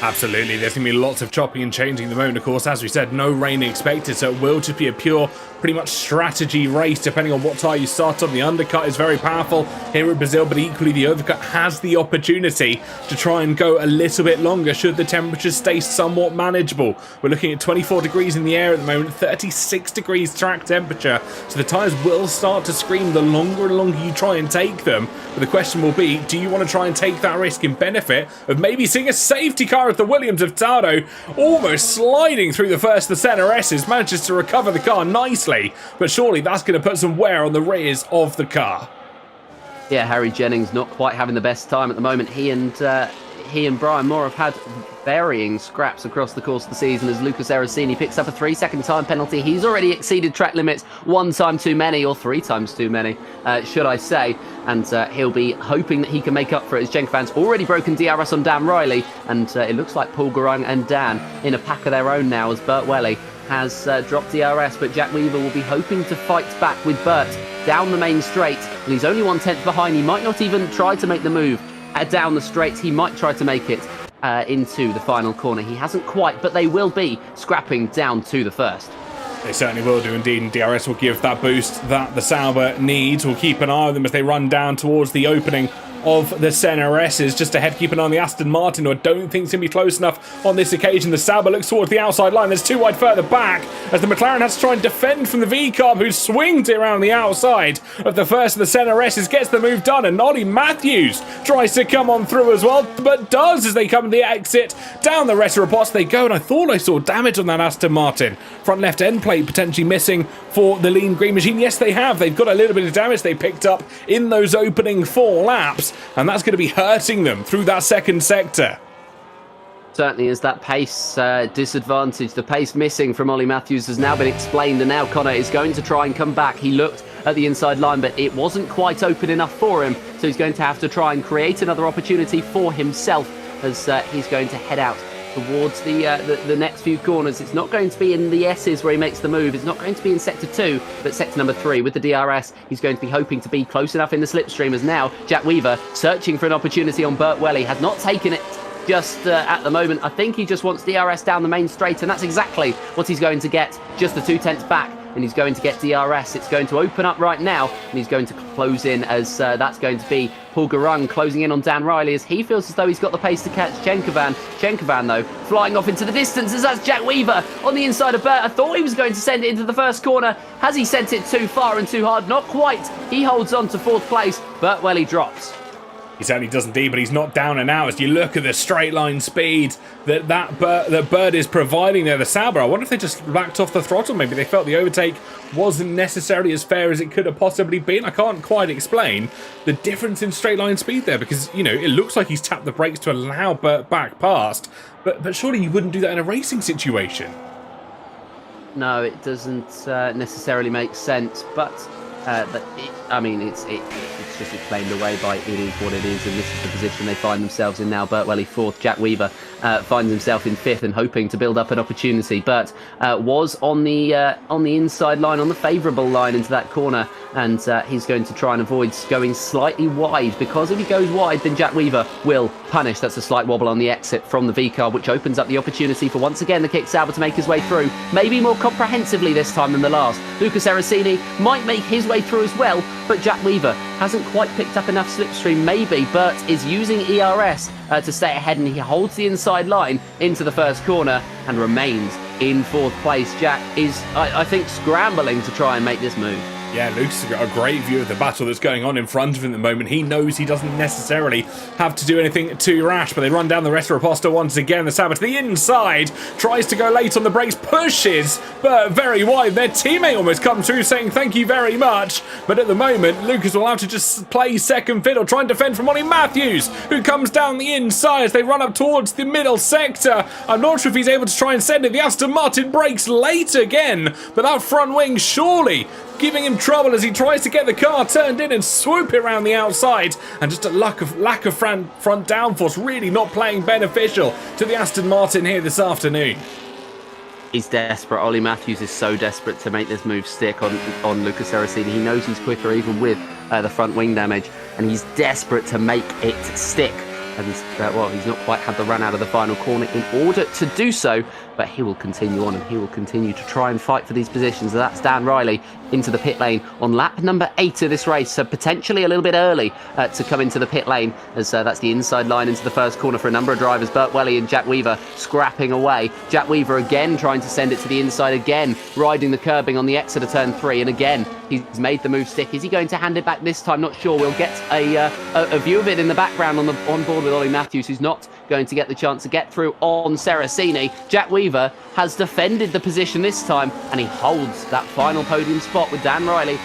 Absolutely, there's going to be lots of chopping and changing at the moment. Of course, as we said, no rain expected, so it will just be a pure, pretty much strategy race, depending on what tyre you start on. The undercut is very powerful here at Brazil, but equally the overcut has the opportunity to try and go a little bit longer should the temperatures stay somewhat manageable. We're looking at 24 degrees in the air at the moment, 36 degrees track temperature, so the tyres will start to scream the longer and longer you try and take them. But the question will be, do you want to try and take that risk and benefit of maybe seeing a safety car as the Williams of Tado almost sliding through the first of the centre S's, manages to recover the car nicely, but surely that's going to put some wear on the rears of the car. Yeah, Harry Jennings not quite having the best time at the moment. He and Brian Moore have had varying scraps across the course of the season as Lucas Erracini picks up a 3-second time penalty. He's already exceeded track limits 1 time too many, or 3 times too many, should I say. And he'll be hoping that he can make up for it as Cenkovan's already broken DRS on Dan Riley. And it looks like Paul Garung and Dan in a pack of their own now as Burt Welly has dropped DRS. But Jack Weaver will be hoping to fight back with Burt down the main straight. And he's only 1/10 behind. He might not even try to make the move down the straight. He might try to make it into the final corner. He hasn't quite, but they will be scrapping down to the first. They certainly will do indeed, and DRS will give that boost that the Sauber needs. We'll keep an eye on them as they run down towards the opening of the Senna S's just ahead, keeping an eye on the Aston Martin, who I don't think is going to be close enough on this occasion. The Sauber looks towards the outside line. There's 2 wide further back as the McLaren has to try and defend from the V-Carb, who swings it around the outside of the first of the Senna S's, gets the move done, and Ollie Matthews tries to come on through as well, but does as they come to the exit. Down the rest of the box they go, and I thought I saw damage on that Aston Martin. Front left end plate potentially missing for the Lean Green Machine. Yes, they have. They've got a little bit of damage they picked up in those opening 4 laps, and that's going to be hurting them through that second sector. Certainly is that pace disadvantage. The pace missing from Ollie Matthews has now been explained, and now Connor is going to try and come back. He looked at the inside line, but it wasn't quite open enough for him, so he's going to have to try and create another opportunity for himself as he's going to head out towards the next few corners. It's not going to be in the S's where he makes the move. It's not going to be in sector 2, but sector number 3 with the DRS. He's going to be hoping to be close enough in the slipstream, as now Jack Weaver searching for an opportunity on Burt Welly has not taken it just at the moment. I think he just wants DRS down the main straight, and that's exactly what he's going to get. Just the 2 tenths back, and he's going to get DRS. It's going to open up right now, and he's going to close in as that's going to be Paul Garung closing in on Dan Riley as he feels as though he's got the pace to catch Cenkovcan. Cenkovcan, though, flying off into the distance as that's Jack Weaver on the inside of Burt. I thought he was going to send it into the first corner. Has he sent it too far and too hard? Not quite. He holds on to 4th place. Burt Welly drops. He certainly does indeed, but he's not down and out as you look at the straight line speed that Bird is providing there. The Sauber, I wonder if they just backed off the throttle. Maybe they felt the overtake wasn't necessarily as fair as it could have possibly been. I can't quite explain the difference in straight line speed there because, you know, it looks like he's tapped the brakes to allow Burt back past, but surely you wouldn't do that in a racing situation. No, it doesn't necessarily make sense, but it's just explained away by it is what it is, and this is the position they find themselves in now. Burt Welly 4th, Jack Weaver finds himself in 5th and hoping to build up an opportunity. Burt was on the inside line, on the favourable line into that corner, and he's going to try and avoid going slightly wide, because if he goes wide, then Jack Weaver will punish. That's a slight wobble on the exit from the V-car, which opens up the opportunity for once again the Kick Sauber to make his way through, maybe more comprehensively this time than the last. Lucas Erracini might make his way through as well, but Jack Weaver hasn't quite picked up enough slipstream. Maybe Burt is using ERS to stay ahead, and he holds the inside line into the first corner and remains in 4th place. Jack is, I think, scrambling to try and make this move. Yeah, Lucas has got a great view of the battle that's going on in front of him at the moment. He knows he doesn't necessarily have to do anything too rash, but they run down the rest of Raposta once again. The Sauber to the inside, tries to go late on the brakes, pushes, but very wide. Their teammate almost comes through saying thank you very much, but at the moment, Lucas will have to just play second fiddle, try and defend from Ollie Matthews, who comes down the inside as they run up towards the middle sector. I'm not sure if he's able to try and send it. The Aston Martin brakes late again, but that front wing surely giving him trouble as he tries to get the car turned in and swoop it around the outside, and just a lack of front downforce really not playing beneficial to the Aston Martin here this afternoon. He's desperate. Ollie Matthews is so desperate to make this move stick on Lucas Erracini. He knows he's quicker even with the front wing damage, and he's desperate to make it stick. And he's not quite had the run out of the final corner in order to do so, but he will continue on, and he will continue to try and fight for these positions. That's Dan Riley into the pit lane on lap number 8 of this race, so potentially a little bit early to come into the pit lane, as that's the inside line into the first corner for a number of drivers. Burt Welly and Jack Weaver scrapping away. Jack Weaver again trying to send it to the inside, again riding the curbing on the exit of turn 3, and again he's made the move stick. Is he going to hand it back this time? Not sure. We'll get a view of it in the background on board with Ollie Matthews, who's not going to get the chance to get through on Seracini. Jack Weaver has defended the position this time, and he holds that final podium spot with Dan Riley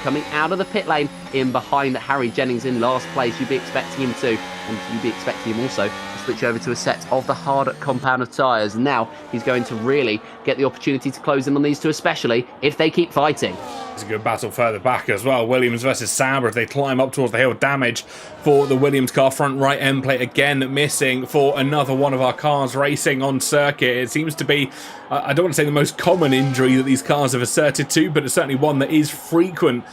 coming out of the pit lane in behind Harry Jennings in last place. You'd be expecting him to, and you'd be expecting him also to switch over to a set of the hard compound of tyres. Now he's going to really get the opportunity to close in on these two, especially if they keep fighting. It's a good battle further back as well. Williams versus Sauber as they climb up towards the hill. Damage for the Williams car. Front right end plate again missing for another one of our cars racing on circuit. It seems to be, I don't want to say the most common injury that these cars have asserted to, but it's certainly one that is frequent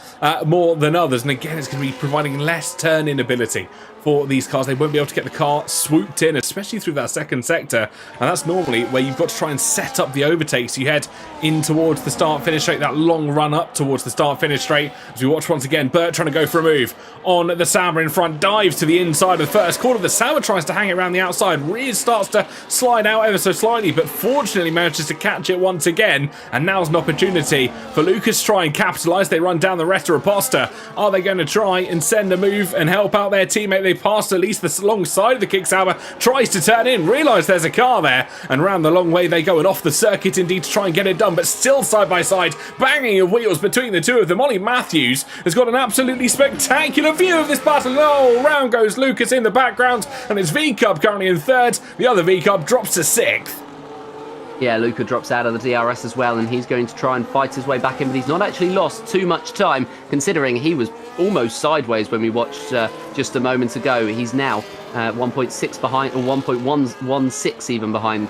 more than others. And again, it's going to be providing less turn-in ability for these cars. They won't be able to get the car swooped in, especially through that second sector, and that's normally where you've got to try and set up the overtakes. You head in towards the start finish straight, that long run up towards towards the start-finish straight. As we watch once again, Burt trying to go for a move on the Sauber in front, dives to the inside of the first corner. The Sauber tries to hang it around the outside. Rears starts to slide out ever so slightly, but fortunately manages to catch it once again. And now's an opportunity for Lucas to try and capitalise. They run down the rest of Reposta. Are they going to try and send a move and help out their teammate? They passed at least the long side of the kick. Sauber tries to turn in, realise there's a car there, and round the long way they go, and off the circuit indeed to try and get it done, but still side by side, banging of wheels between the two of them. Ollie Matthews has got an absolutely spectacular view of this battle. Oh, round goes Lucas in the background, and it's V-Cub currently in third. The other V-Cub drops to sixth. Yeah, Luca drops out of the DRS as well, and he's going to try and fight his way back in, but he's not actually lost too much time, considering he was almost sideways when we watched just a moment ago. He's now 1.6 behind, or 1.116 even behind,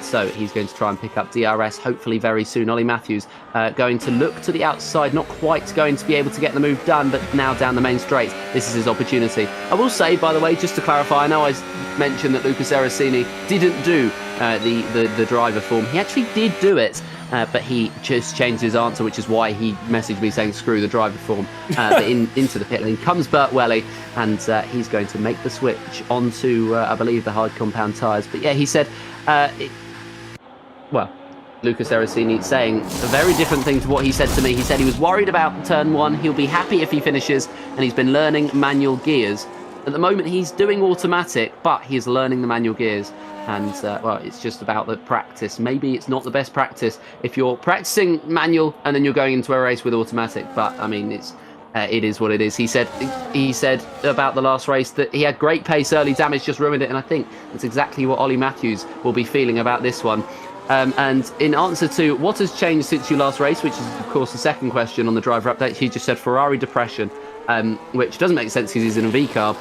so he's going to try and pick up DRS hopefully very soon. Ollie Matthews going to look to the outside, not quite going to be able to get the move done, but now down the main straight. This is his opportunity. I will say, by the way, just to clarify, I know I mentioned that Lucas Erracini didn't do the driver form. He actually did do it, but he just changed his answer, which is why he messaged me saying screw the driver form. But into the pit lane comes Burt Welly, and he's going to make the switch onto I believe the hard compound tyres. But yeah, he said Lucas Erracini saying a very different thing to what he said to me. He said he was worried about turn one. He'll be happy if he finishes, and he's been learning manual gears. At the moment he's doing automatic, but he's learning the manual gears. And, it's just about the practice. Maybe it's not the best practice if you're practicing manual and then you're going into a race with automatic. But, I mean, it is what it is. He said about the last race that he had great pace early, damage just ruined it. And I think that's exactly what Ollie Matthews will be feeling about this one. And in answer to what has changed since you last raced, which is, of course, the second question on the driver update, he just said Ferrari depression, which doesn't make sense because he's in a V-carb.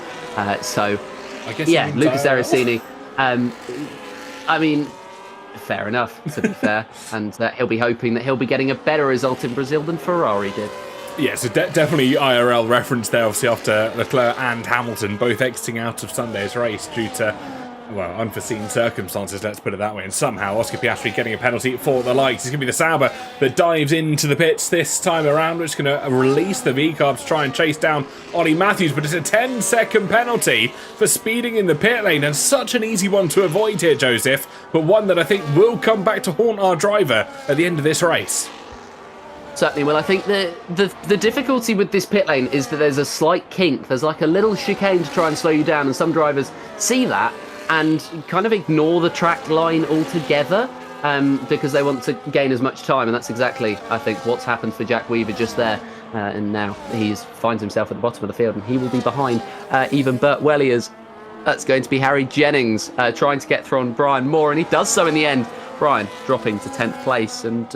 So, I guess yeah, Lucas Erracini. I mean, fair enough, to be fair. And he'll be hoping that he'll be getting a better result in Brazil than Ferrari did. Yeah, so definitely IRL reference there, obviously, after Leclerc and Hamilton both exiting out of Sunday's race due to, well, unforeseen circumstances, let's put it that way. And somehow Oscar Piastri getting a penalty for the likes. It's going to be the Sauber that dives into the pits this time around, which is going to release the V-Carb to try and chase down Ollie Matthews. But it's a 10-second penalty for speeding in the pit lane, and such an easy one to avoid here, Joseph, but one that I think will come back to haunt our driver at the end of this race. Certainly. Well, I think the difficulty with this pit lane is that there's a slight kink. There's like a little chicane to try and slow you down, and some drivers see that and kind of ignore the track line altogether because they want to gain as much time. And that's exactly, I think, what's happened for Jack Weaver just there. And now he finds himself at the bottom of the field, and he will be behind even Burt Welly. That's going to be Harry Jennings trying to get through on Brian Moore, and he does so in the end. Brian dropping to 10th place, and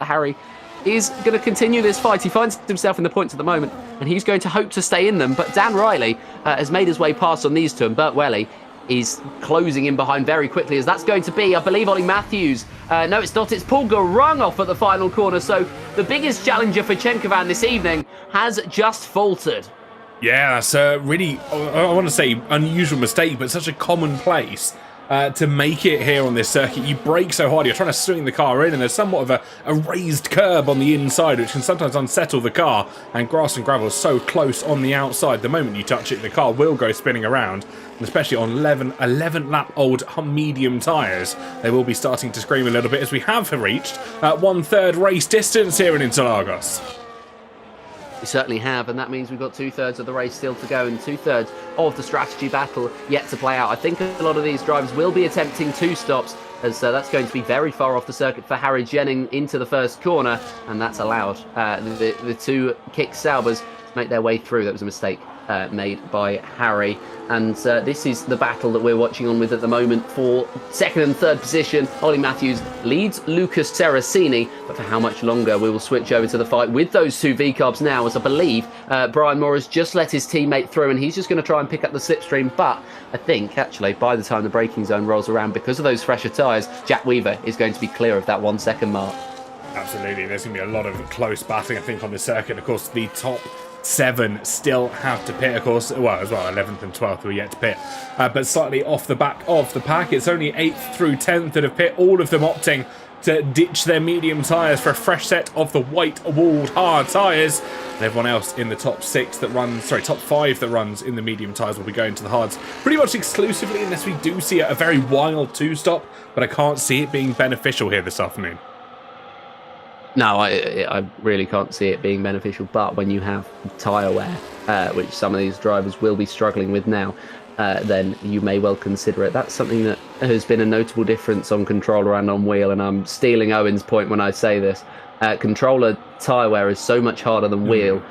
Harry is going to continue this fight. He finds himself in the points at the moment, and he's going to hope to stay in them. But Dan Riley has made his way past on these two, and Burt Welly is closing in behind very quickly, as that's going to be, I believe, Ollie Matthews. No, it's not. It's Paul Garung off at the final corner. So the biggest challenger for Cenkovcan this evening has just faltered. Yeah, that's a really, I want to say unusual mistake, but such a commonplace to make it here on this circuit. You brake so hard, you're trying to swing the car in, and there's somewhat of a raised curb on the inside, which can sometimes unsettle the car, and grass and gravel is so close on the outside. The moment you touch it, the car will go spinning around, and especially on 11 lap old medium tyres, they will be starting to scream a little bit, as we have reached 1/3 race distance here in Interlagos. We certainly have, and that means we've got 2/3 of the race still to go, and 2/3 of the strategy battle yet to play out. I think a lot of these drivers will be attempting two stops, as that's going to be very far off the circuit for Harry Jennings into the first corner, and that's allowed the two kick Saubers to make their way through. That was a mistake made by Harry. And this is the battle that we're watching on with at the moment for second and third position. Ollie Matthews leads Lucas Terracini, but for how much longer? We will switch over to the fight with those two V-Carbs now, as I believe Brian Moore has just let his teammate through, and he's just going to try and pick up the slipstream. But I think, actually, by the time the braking zone rolls around, because of those fresher tyres, Jack Weaver is going to be clear of that 1 second mark. Absolutely, there's going to be a lot of close battling, I think, on the circuit. Of course, the top 7 still have to pit, of course. Well, as well, 11th and 12th were yet to pit. But slightly off the back of the pack. It's only 8th through 10th that have pit, all of them opting to ditch their medium tyres for a fresh set of the white-walled hard tyres. And everyone else in the top 5 that runs in the medium tyres will be going to the hards pretty much exclusively, unless we do see a very wild two-stop, but I can't see it being beneficial here this afternoon. No, I really can't see it being beneficial, but when you have tyre wear, which some of these drivers will be struggling with now, then you may well consider it. That's something that has been a notable difference on controller and on wheel, and I'm stealing Owen's point when I say this. Controller tyre wear is so much harder than wheel,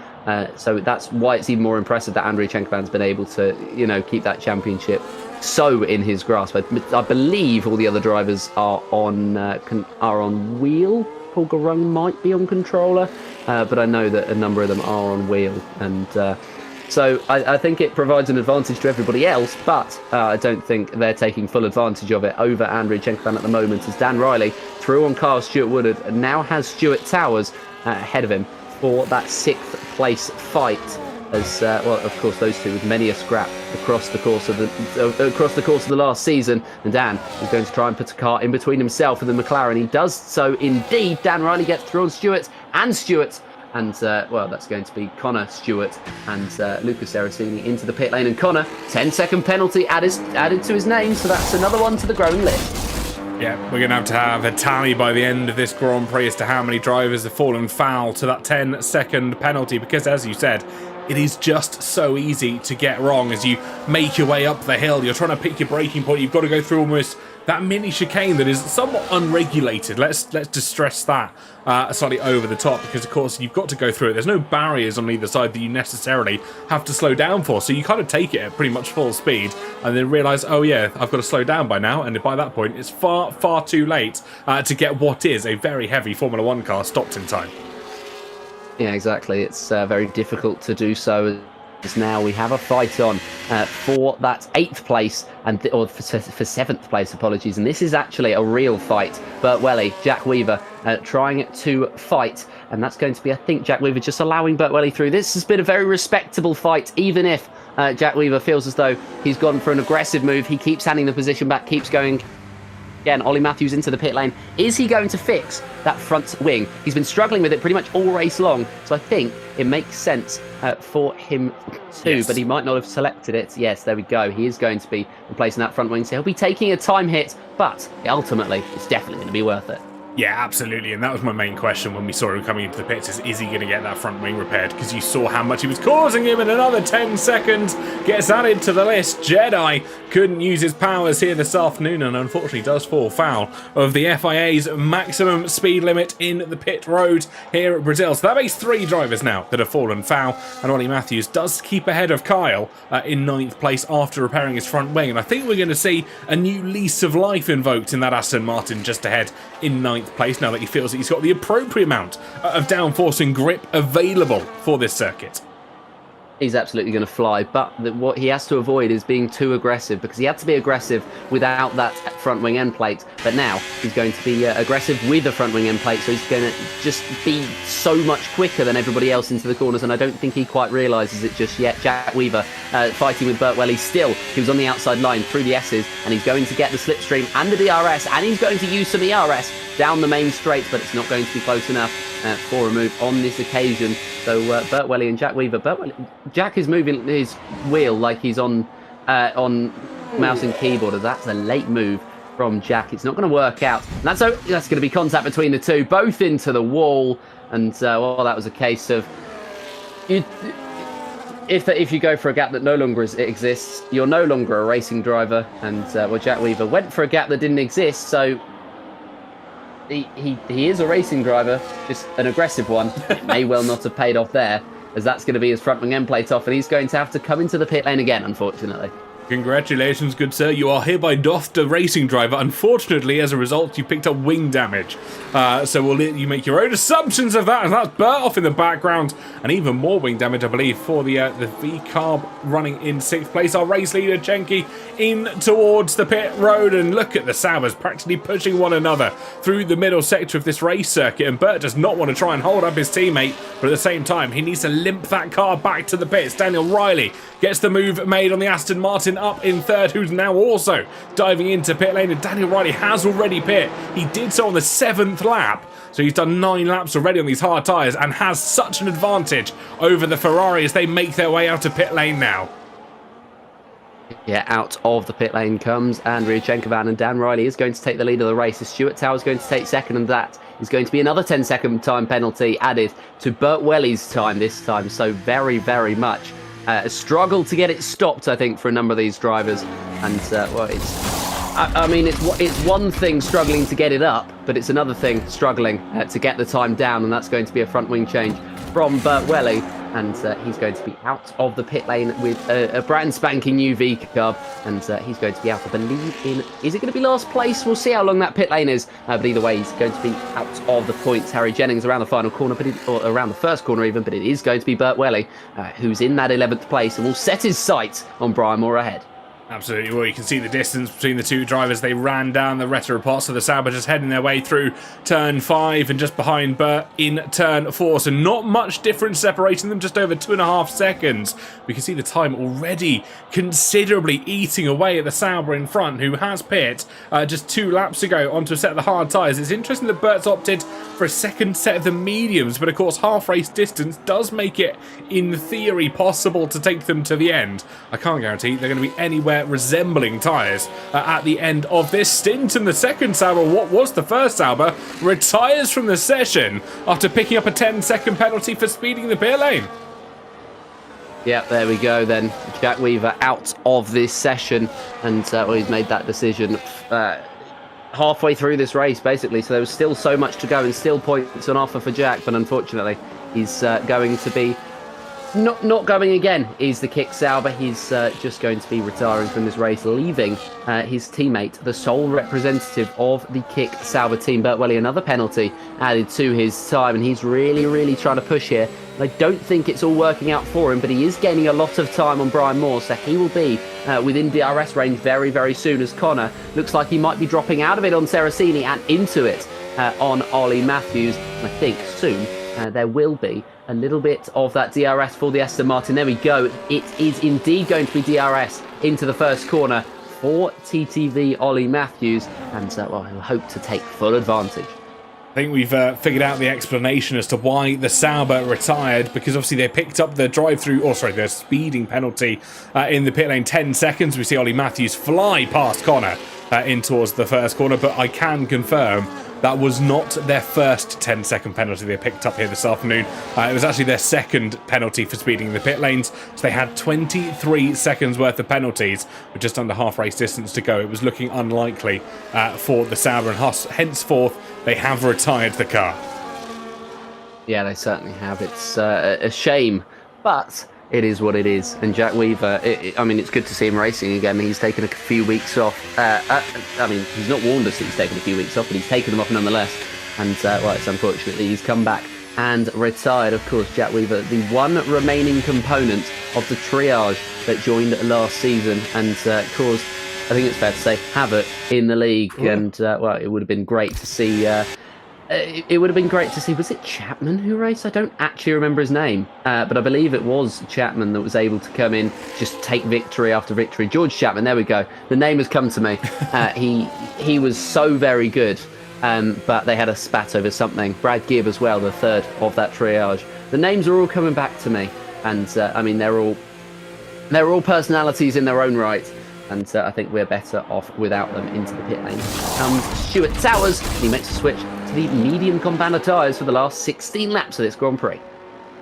so that's why it's even more impressive that Andrija Cenkovcan's been able to, keep that championship so in his grasp. I believe all the other drivers are on wheel. Paul Garung might be on controller, but I know that a number of them are on wheel, and so I think it provides an advantage to everybody else, but I don't think they're taking full advantage of it over Andrija Cenkovcan at the moment, as Dan Riley through on Kyle Stewart-Woodard and now has Stuart Towers ahead of him for that 6th place fight. As well, of course, those two with many a scrap across the course of the last season, and Dan is going to try and put a car in between himself and the McLaren. He does so indeed. Dan Riley gets through on Stewart, and that's going to be Connor Stewart and Lucas Seracini into the pit lane, and Connor 10-second penalty added to his name, so that's another one to the growing list. Yeah, we're going to have a tally by the end of this Grand Prix as to how many drivers have fallen foul to that 10-second penalty, because as you said, it is just so easy to get wrong as you make your way up the hill. You're trying to pick your braking point. You've got to go through almost that mini chicane that is somewhat unregulated. Let's just stress that slightly over the top, because of course you've got to go through it. There's no barriers on either side that you necessarily have to slow down for, so you kind of take it at pretty much full speed and then realise, oh yeah, I've got to slow down by now, and by that point it's far too late to get what is a very heavy Formula 1 car stopped in time. Yeah, exactly. It's very difficult to do so. As now we have a fight on for that 8th place, or for 7th place, apologies. And this is actually a real fight. Burt Welly, Jack Weaver trying to fight. And that's going to be, I think, Jack Weaver just allowing Burt Welly through. This has been a very respectable fight, even if Jack Weaver feels as though he's gone for an aggressive move. He keeps handing the position back, keeps going. Again, Ollie Matthews into the pit lane. Is he going to fix that front wing? He's been struggling with it pretty much all race long, so I think it makes sense for him too, yes. But he might not have selected it. Yes, there we go. He is going to be replacing that front wing, so he'll be taking a time hit, but ultimately, it's definitely going to be worth it. Yeah, absolutely, and that was my main question when we saw him coming into the pits, is he going to get that front wing repaired? Because you saw how much he was causing him, and another 10 seconds gets added to the list. Jedi couldn't use his powers here this afternoon, and unfortunately does fall foul of the FIA's maximum speed limit in the pit road here at Brazil. So that makes 3 drivers now that have fallen foul, and Ollie Matthews does keep ahead of Kyle in 9th place after repairing his front wing, and I think we're going to see a new lease of life invoked in that Aston Martin just ahead in 9th place, now that he feels that he's got the appropriate amount of downforce and grip available for this circuit. He's absolutely going to fly, but what he has to avoid is being too aggressive, because he had to be aggressive without that front wing end plate, but now he's going to be aggressive with the front wing end plate, so he's going to just be so much quicker than everybody else into the corners, and I don't think he quite realises it just yet. Jack Weaver fighting with Burt Welly still. He was on the outside line through the S's, and he's going to get the slipstream and the DRS, and he's going to use some ERS down the main straight, but it's not going to be close enough for a move on this occasion. So Burt Welly and Jack Weaver. Jack is moving his wheel like he's on mouse and keyboard. That's a late move from Jack. It's not going to work out. That's going to be contact between the two, both into the wall. And well, that was a case of if you go for a gap that no longer exists, you're no longer a racing driver. And well, Jack Weaver went for a gap that didn't exist, so he is a racing driver, just an aggressive one. It may well not have paid off there, as that's going to be his front wing end plate off, and he's going to have to come into the pit lane again, unfortunately. Congratulations, good sir. You are hereby doffed a racing driver. Unfortunately, as a result, you picked up wing damage. So we'll let you make your own assumptions of that. And that's Burt off in the background. And even more wing damage, I believe, for the V-Carb running in 6th place. Our race leader, Chenky, in towards the pit road. And look at the Sabres practically pushing one another through the middle sector of this race circuit. And Burt does not want to try and hold up his teammate. But at the same time, he needs to limp that car back to the pits. Daniel Riley gets the move made on the Aston Martin up in third, who's now also diving into pit lane, and Daniel Ricciardo has already pit. He did so on the 7th lap, so he's done 9 laps already on these hard tyres and has such an advantage over the Ferrari as they make their way out of pit lane now. Yeah, out of the pit lane comes Andrija Cenkovcan, and Dan Riley is going to take the lead of the race. Stuart Towers going to take second, and that is going to be another 10-second time penalty added to Burt Welly's time this time. So very, very much a struggle to get it stopped, I think, for a number of these drivers. And, well, I mean, it's one thing struggling to get it up, but it's another thing struggling to get the time down, and that's going to be a front wing change from Burt Welly. And he's going to be out of the pit lane with a brand spanking new V-carb, and he's going to be out, I believe, in... Is it going to be last place? We'll see how long that pit lane is, but either way, he's going to be out of the points. Harry Jennings around the final corner, or around the first corner even, but it is going to be Burt Welly, who's in that 11th place, and will set his sights on Brian Moore ahead. Absolutely. Well, you can see the distance between the two drivers. They ran down the retro so the Sauber just heading their way through turn 5 and just behind Burt in turn 4. So not much difference separating them, just over 2.5 seconds. We can see the time already considerably eating away at the Sauber in front, who has pit just 2 laps ago onto a set of the hard tyres. It's interesting that Burt's opted for a second set of the mediums, but of course half race distance does make it, in theory, possible to take them to the end. I can't guarantee they're going to be anywhere resembling tyres at the end of this stint. And the second Sauber, what was the first Sauber, retires from the session after picking up a 10-second penalty for speeding the pit lane. Yeah, there we go then. Jack Weaver out of this session, and well, he's made that decision halfway through this race, basically. So there was still so much to go and still points on offer for Jack, but unfortunately he's going to be not going again is the Kick Sauber. He's just going to be retiring from this race, leaving his teammate, the sole representative of the Kick Sauber team, Burt Welly. Another penalty added to his time, and he's really trying to push here. I don't think it's all working out for him, but he is gaining a lot of time on Brian Moore, so he will be within DRS range very soon, as Connor looks like he might be dropping out of it on Seracini and into it on Ollie Matthews. I think soon there will be a little bit of that DRS for the Aston Martin. There we go. It is indeed going to be DRS into the first corner for TTV Ollie Matthews, and well, he'll hope to take full advantage. I think we've figured out the explanation as to why the Sauber retired, because obviously they picked up the the speeding penalty in the pit lane. 10 seconds. We see Ollie Matthews fly past Connor in towards the first corner, but I can confirm that was not their first 10-second penalty they picked up here this afternoon. It was actually their second penalty for speeding in the pit lanes. So they had 23 seconds worth of penalties with just under half race distance to go. It was looking unlikely for the Sauber, and henceforth they have retired the car. Yeah, they certainly have. It's a shame, but it is what it is. And Jack Weaver, I mean, it's good to see him racing again. He's taken a few weeks off. I mean, he's not warned us that he's taken a few weeks off, but he's taken them off nonetheless. And, well, it's unfortunately he's come back and retired. Of course, Jack Weaver, the one remaining component of the triage that joined last season and caused, I think it's fair to say, havoc in the league. Yeah. And, well, it would have been great to see... it would have been great to see, was it Chapman who raced? I don't actually remember his name, but I believe it was Chapman that was able to come in, just take victory after victory. George Chapman, there we go. The name has come to me. He was so very good, but they had a spat over something. Brad Gibb as well, the third of that triage. The names are all coming back to me, and I mean, they're all personalities in their own right. And I think we're better off without them into the pit lane. Stuart Towers, he makes a switch to the medium compound tyres for the last 16 laps of this Grand Prix.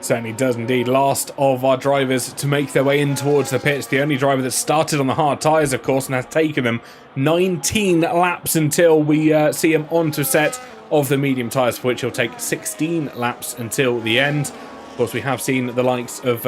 Certainly does indeed. Last of our drivers to make their way in towards the pits. The only driver that started on the hard tyres, of course, and has taken them 19 laps until we see him onto a set of the medium tyres, for which he'll take 16 laps until the end. Of course, we have seen the likes of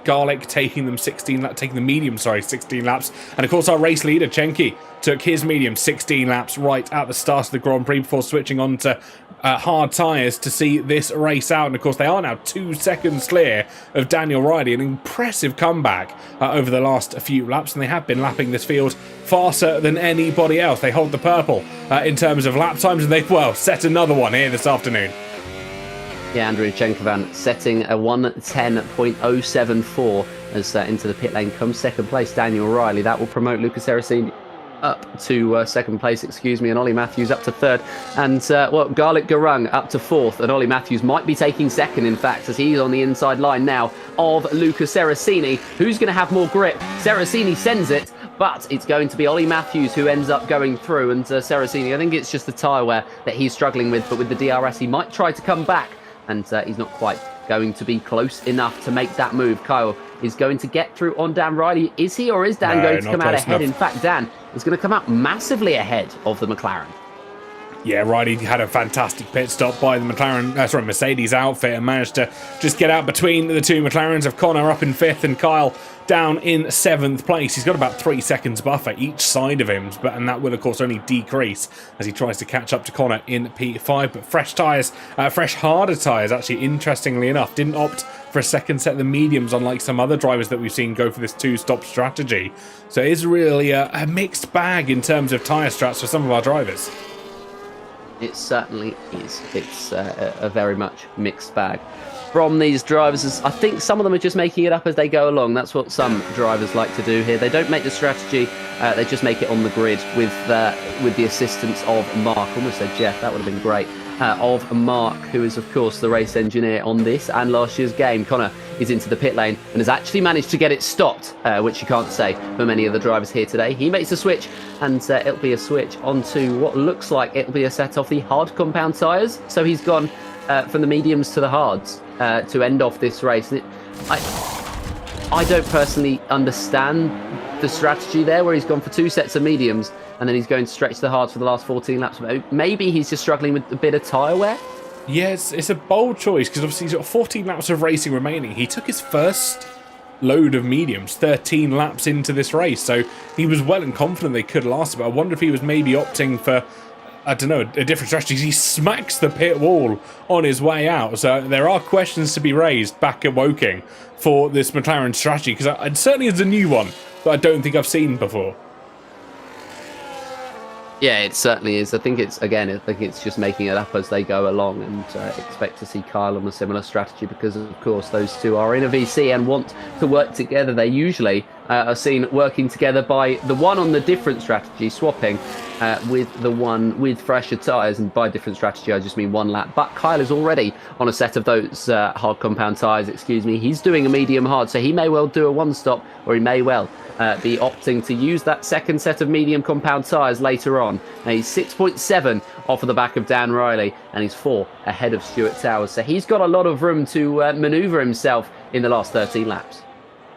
Garlic taking the medium 16 laps. And of course, our race leader, Chenky, took his medium 16 laps right at the start of the Grand Prix before switching on to hard tyres to see this race out. And of course, they are now 2 seconds clear of Daniel Riley. An impressive comeback over the last few laps. And they have been lapping this field faster than anybody else. They hold the purple in terms of lap times, and they've, well, set another one here this afternoon. Yeah, Andrija Cenkovcan setting a 1:10.074 as into the pit lane comes second place Daniel Riley. That will promote Lucas Ericini up to second place, and Ollie Matthews up to third, and Garlic Garung up to fourth, and Ollie Matthews might be taking second, in fact, as he's on the inside line now of Lucas Ericini. Who's going to have more grip? Ericini sends it, but it's going to be Ollie Matthews who ends up going through, and Ericini, I think it's just the tyre wear that he's struggling with, but with the DRS he might try to come back, and he's not quite going to be close enough to make that move. Kyle is going to get through on Dan Riley. Is he, or is Dan going to come out ahead? In fact, Dan is going to come out massively ahead of the McLaren. Yeah, Riley had a fantastic pit stop by the Mercedes outfit and managed to just get out between the two McLarens, of Connor up in 5th and Kyle down in 7th place. He's got about 3 seconds buffer each side of him, and that will of course only decrease as he tries to catch up to Connor in P5. But fresh tyres, fresh harder tyres actually, interestingly enough, didn't opt for a second set of the mediums, unlike some other drivers that we've seen go for this 2-stop strategy. So it is really a mixed bag in terms of tyre strats for some of our drivers. It certainly is. It's a very much mixed bag from these drivers. I think some of them are just making it up as they go along. That's what some drivers like to do here. They don't make the strategy, they just make it on the grid with the assistance of Mark. I almost said Jeff, that would have been great. Of Mark, who is of course the race engineer on this and last year's game. Connor is into the pit lane and has actually managed to get it stopped, which you can't say for many of the drivers here today. He makes a switch, and it'll be a switch onto what looks like it'll be a set off the hard compound tyres. So he's gone from the mediums to the hards to end off this race. I don't personally understand the strategy there, where he's gone for 2 sets of mediums and then he's going to stretch the hards for the last 14 laps. Maybe he's just struggling with a bit of tyre wear. Yes, it's a bold choice because obviously he's got 14 laps of racing remaining. He took his first load of mediums 13 laps into this race, so he was well and confident they could last. But I wonder if he was maybe opting for, I don't know, a different strategy. He smacks the pit wall on his way out, so there are questions to be raised back at Woking for this McLaren strategy, because it certainly is a new one that I don't think I've seen before. Yeah, it certainly is. I think it's just making it up as they go along, and expect to see Kyle on a similar strategy because, of course, those two are in a VC and want to work together. They usually are seen working together by the one on the different strategy, swapping with the one with fresher tyres, and by different strategy I just mean one lap. But Kyle is already on a set of those hard compound tyres, He's doing a medium hard, so he may well do a one-stop, or he may well be opting to use that second set of medium compound tyres later on. Now he's 6.7 off of the back of Dan Riley, and he's 4 ahead of Stuart Towers, so he's got a lot of room to manoeuvre himself in the last 13 laps.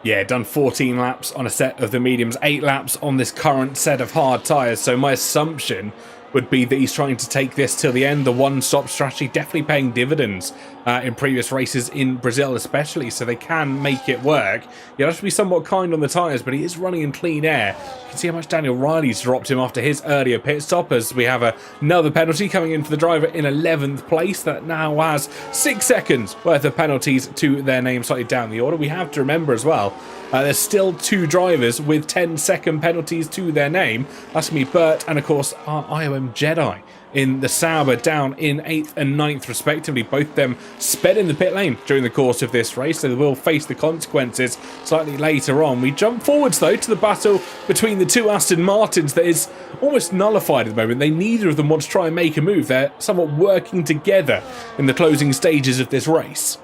Yeah, done 14 laps on a set of the mediums, 8 laps on this current set of hard tyres, so my assumption would be that he's trying to take this till the end. The one-stop strategy definitely paying dividends in previous races in Brazil especially, so they can make it work. You'll have to be somewhat kind on the tyres, but he is running in clean air. You can see how much Daniel Riley's dropped him after his earlier pit stop, as we have another penalty coming in for the driver in 11th place that now has 6 seconds worth of penalties to their name, slightly down the order. We have to remember as well, there's still 2 drivers with 10-second penalties to their name. That's going to be Bert and, of course, our IOM Jedi in the Sauber, down in 8th and 9th respectively. Both them sped in the pit lane during the course of this race, so they will face the consequences slightly later on. We jump forwards, though, to the battle between the 2 Aston Martins that is almost nullified at the moment. Neither of them want to try and make a move. They're somewhat working together in the closing stages of this race.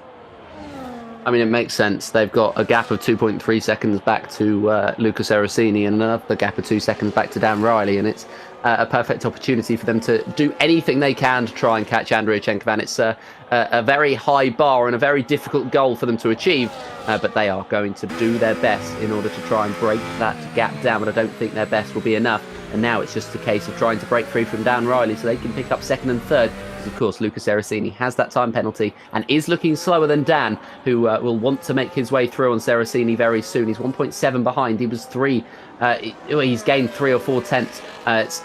I mean, it makes sense. They've got a gap of 2.3 seconds back to Lucas Ericini, and another gap of 2 seconds back to Dan Riley, and it's a perfect opportunity for them to do anything they can to try and catch Andrija Cenkovcan. It's a very high bar and a very difficult goal for them to achieve, but they are going to do their best in order to try and break that gap down, but I don't think their best will be enough. And now it's just a case of trying to break free from Dan Riley so they can pick up 2nd and 3rd. Because, of course, Lucas Ericini has that time penalty and is looking slower than Dan, who will want to make his way through on Ericini very soon. He's 1.7 behind. He was 3. He's gained 3 or 4 tenths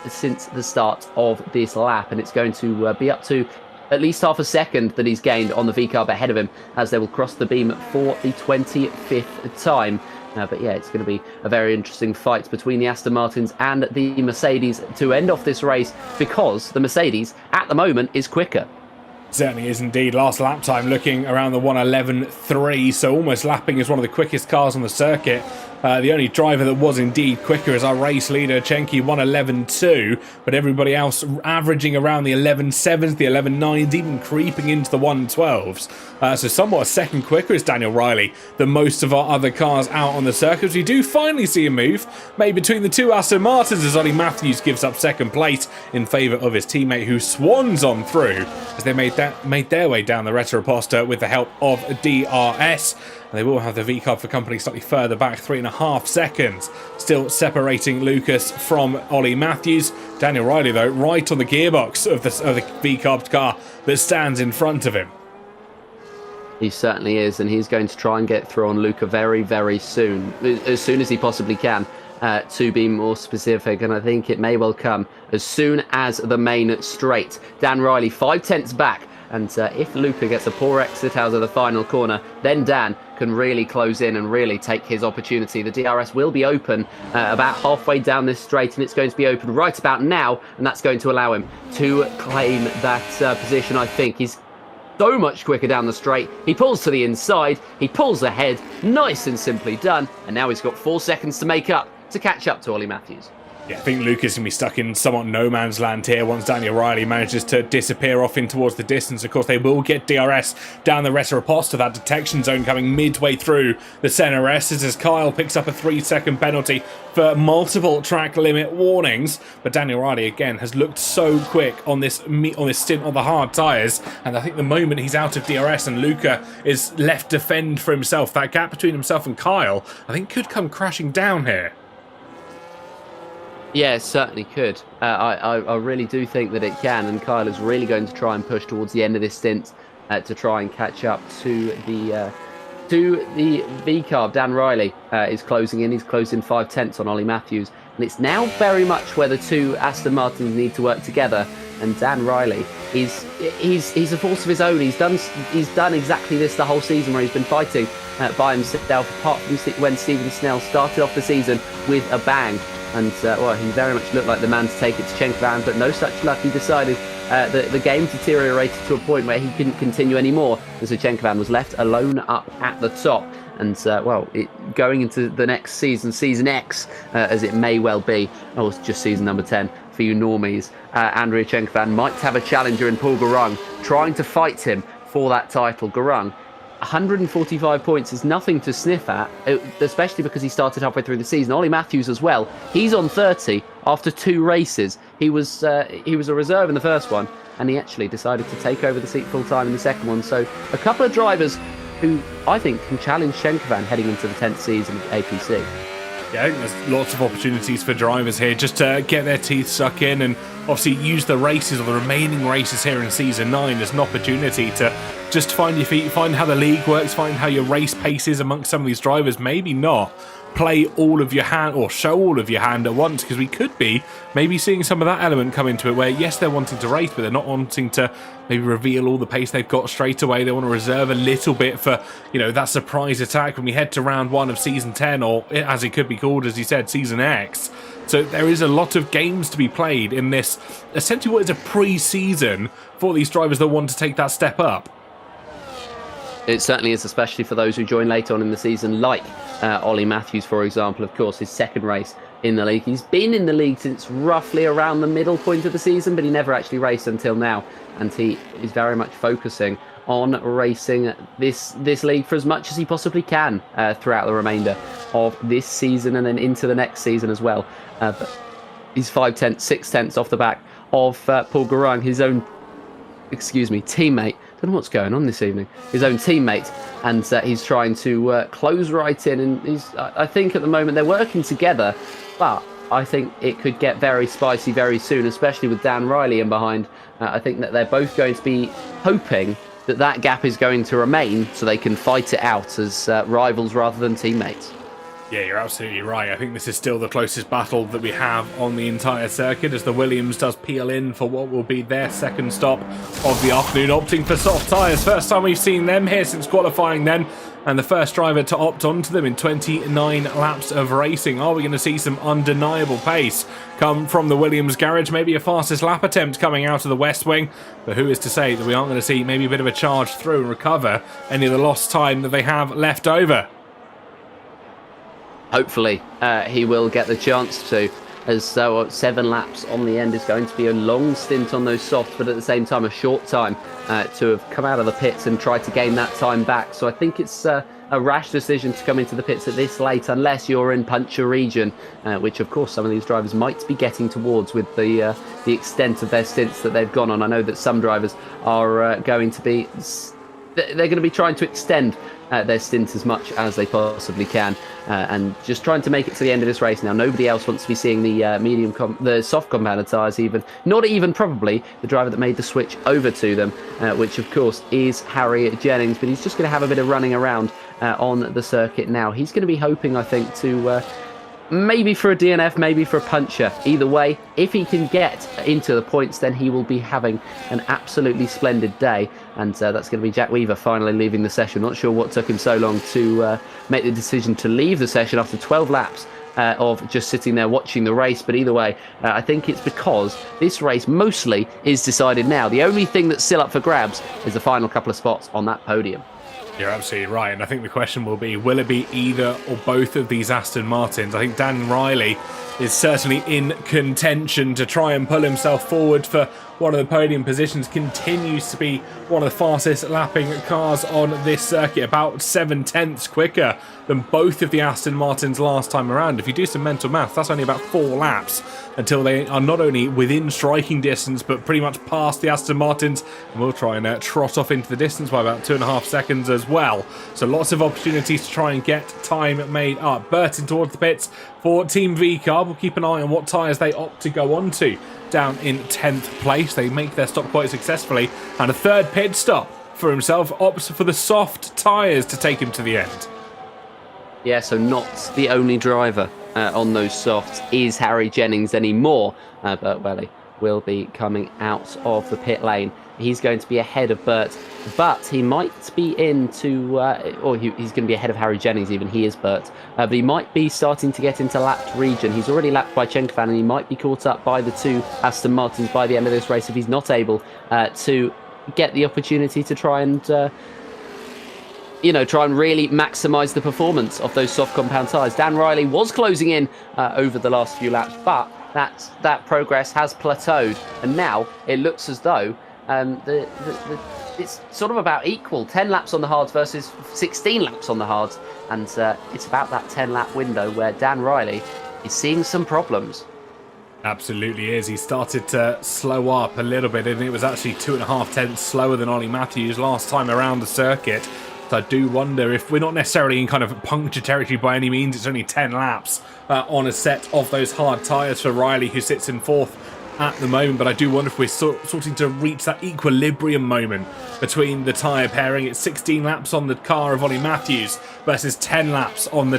since the start of this lap, and it's going to be up to at least half a second that he's gained on the V-carb ahead of him as they will cross the beam for the 25th time. But yeah, it's going to be a very interesting fight between the Aston Martins and the Mercedes to end off this race, because the Mercedes at the moment is quicker. Certainly is indeed. Last lap time looking around the 1:11.3, so almost lapping as one of the quickest cars on the circuit. The only driver that was indeed quicker is our race leader, Cenki, 1:11.2, but everybody else averaging around the 11.7s, the 11.9s, even creeping into the 1:12s. So somewhat a second quicker is Daniel Riley than most of our other cars out on the circuit. We do finally see a move made between the two Aston Martins as Ollie Matthews gives up second place in favour of his teammate, who swans on through as they made their way down the Retroposta with the help of DRS. And they will have the V-Carb for company slightly further back, 3.5 seconds. Still separating Lucas from Ollie Matthews. Daniel Riley, though, right on the gearbox of the V-Carb car that stands in front of him. He certainly is, and he's going to try and get through on Luca very, very soon. As soon as he possibly can, to be more specific. And I think it may well come as soon as the main straight. Dan Riley, 5/10 back. And if Luca gets a poor exit out of the final corner, then Dan can really close in and really take his opportunity. The DRS will be open about halfway down this straight, and it's going to be open right about now, and that's going to allow him to claim that position, I think. He's so much quicker down the straight. He pulls to the inside, he pulls ahead, nice and simply done, and now he's got 4 seconds to make up to catch up to Ollie Matthews. Yeah, I think Lucas can be stuck in somewhat no man's land here once Daniel Riley manages to disappear off in towards the distance. Of course, they will get DRS down the Retroposta, that detection zone coming midway through the centre S as Kyle picks up a 3-second penalty for multiple track limit warnings. But Daniel Riley, again, has looked so quick on this stint on the hard tyres. And I think the moment he's out of DRS and Luca is left to fend for himself, that gap between himself and Kyle, I think could come crashing down here. Yeah, it certainly could. I really do think that it can, and Kyle is really going to try and push towards the end of this stint to try and catch up to the V-Carb. Dan Riley is closing in. He's closed in 5/10 on Ollie Matthews, and it's now very much where the two Aston Martins need to work together. And Dan Riley, he's a force of his own. He's done exactly this the whole season, where he's been fighting by himself, apart from when Stephen Snell started off the season with a bang. And, well, he very much looked like the man to take it to Cenkovcan, but no such luck. He decided that the game deteriorated to a point where he couldn't continue anymore. And so Cenkovcan was left alone up at the top. And, well, going into the next season, Season X, as it may well be, or it's just season number 10 for you normies, Andrija Cenkovcan might have a challenger in Paul Gurung trying to fight him for that title. Gurung, 145 points is nothing to sniff at, especially because he started halfway through the season. Ollie Matthews as well. He's on 30 after 2 races. He was a reserve in the first one, and he actually decided to take over the seat full time in the second one. So a couple of drivers who I think can challenge Cenkovcan heading into the 10th season of APC. Yeah, I think there's lots of opportunities for drivers here just to get their teeth stuck in and obviously use the races or the remaining races here in Season 9 as an opportunity to just find your feet, find how the league works, find how your race pace is amongst some of these drivers. Maybe not play all of your hand or show all of your hand at once, because we could be maybe seeing some of that element come into it where, yes, they're wanting to race, but they're not wanting to maybe reveal all the pace they've got straight away. They want to reserve a little bit for, you know, that surprise attack when we head to round 1 of Season 10, or as it could be called, as you said, Season X. So there is a lot of games to be played in this, essentially what is a pre-season for these drivers that want to take that step up. It certainly is, especially for those who join later on in the season, like Ollie Matthews, for example. Of course, his second race in the league. He's been in the league since roughly around the middle point of the season, but he never actually raced until now. And he is very much focusing on racing this league for as much as he possibly can throughout the remainder of this season and then into the next season as well. But he's 6/10 off the back of Paul Gurung, his own, teammate. I don't know what's going on this evening. His own teammate, and he's trying to close right in. And I think at the moment they're working together, but I think it could get very spicy very soon, especially with Dan Riley in behind. I think that they're both going to be hoping that gap is going to remain so they can fight it out as rivals rather than teammates. Yeah, you're absolutely right. I think this is still the closest battle that we have on the entire circuit, as the Williams does peel in for what will be their second stop of the afternoon, opting for soft tyres. First time we've seen them here since qualifying then. and the first driver to opt onto them in 29 laps of racing. Are we going to see some undeniable pace come from the Williams garage? Maybe a fastest lap attempt coming out of the West Wing, but who is to say that we aren't going to see maybe a bit of a charge through and recover any of the lost time that they have left over? Hopefully he will get the chance to, as 7 laps on the end is going to be a long stint on those softs, but at the same time a short time to have come out of the pits and try to gain that time back. So I think it's a rash decision to come into the pits at this late, unless you're in puncture region, which of course some of these drivers might be getting towards with the extent of their stints that they've gone on. I know that some drivers are going to be trying to extend their stint as much as they possibly can, and just trying to make it to the end of this race. Now, nobody else wants to be seeing the the soft compounder tyres, not even probably the driver that made the switch over to them, which of course is Harry Jennings, but he's just going to have a bit of running around on the circuit now. He's going to be hoping, I think, to maybe for a DNF, maybe for a puncture. Either way, if he can get into the points, then he will be having an absolutely splendid day. And that's going to be Jack Weaver finally leaving the session. Not sure what took him so long to make the decision to leave the session after 12 laps of just sitting there watching the race. But either way, I think it's because this race mostly is decided now. The only thing that's still up for grabs is the final couple of spots on that podium. You're absolutely right, and I think the question will be, will it be either or both of these Aston Martins? I think Dan Riley is certainly in contention to try and pull himself forward for one of the podium positions. Continues to be one of the fastest lapping cars on this circuit, about 7/10 quicker than both of the Aston Martins last time around. If you do some mental math, that's only about 4 laps until they are not only within striking distance, but pretty much past the Aston Martins, and we'll try and trot off into the distance by about 2.5 seconds as well. So lots of opportunities to try and get time made up. Burton towards the pits for Team VCAR. We'll keep an eye on what tyres they opt to go on to. Down in 10th place, they make their stop quite successfully, and a third pit stop for himself, opts for the soft tyres to take him to the end. Yeah, so not the only driver on those softs is Harry Jennings anymore. Bert Welly will be coming out of the pit lane. He's going to be ahead of Bert, but he might be into, he's going to be ahead of Harry Jennings even, he is Bert, but he might be starting to get into lapped region. He's already lapped by Cenkovcan, and he might be caught up by the 2 Aston Martins by the end of this race if he's not able to get the opportunity to try and really maximise the performance of those soft compound tyres. Dan Riley was closing in over the last few laps, but that progress has plateaued, and now it looks as though it's sort of about equal. 10 laps on the hards versus 16 laps on the hards, and it's about that 10-lap window where Dan Riley is seeing some problems. Absolutely is. He started to slow up a little bit, and it was actually 2.5 tenths slower than Ollie Matthews last time around the circuit. So I do wonder if we're not necessarily in kind of puncture territory by any means. It's only 10 laps on a set of those hard tyres for Riley, who sits in 4th at the moment, but I do wonder if we're starting to reach that equilibrium moment between the tyre pairing. It's 16 laps on the car of Ollie Matthews versus 10 laps on the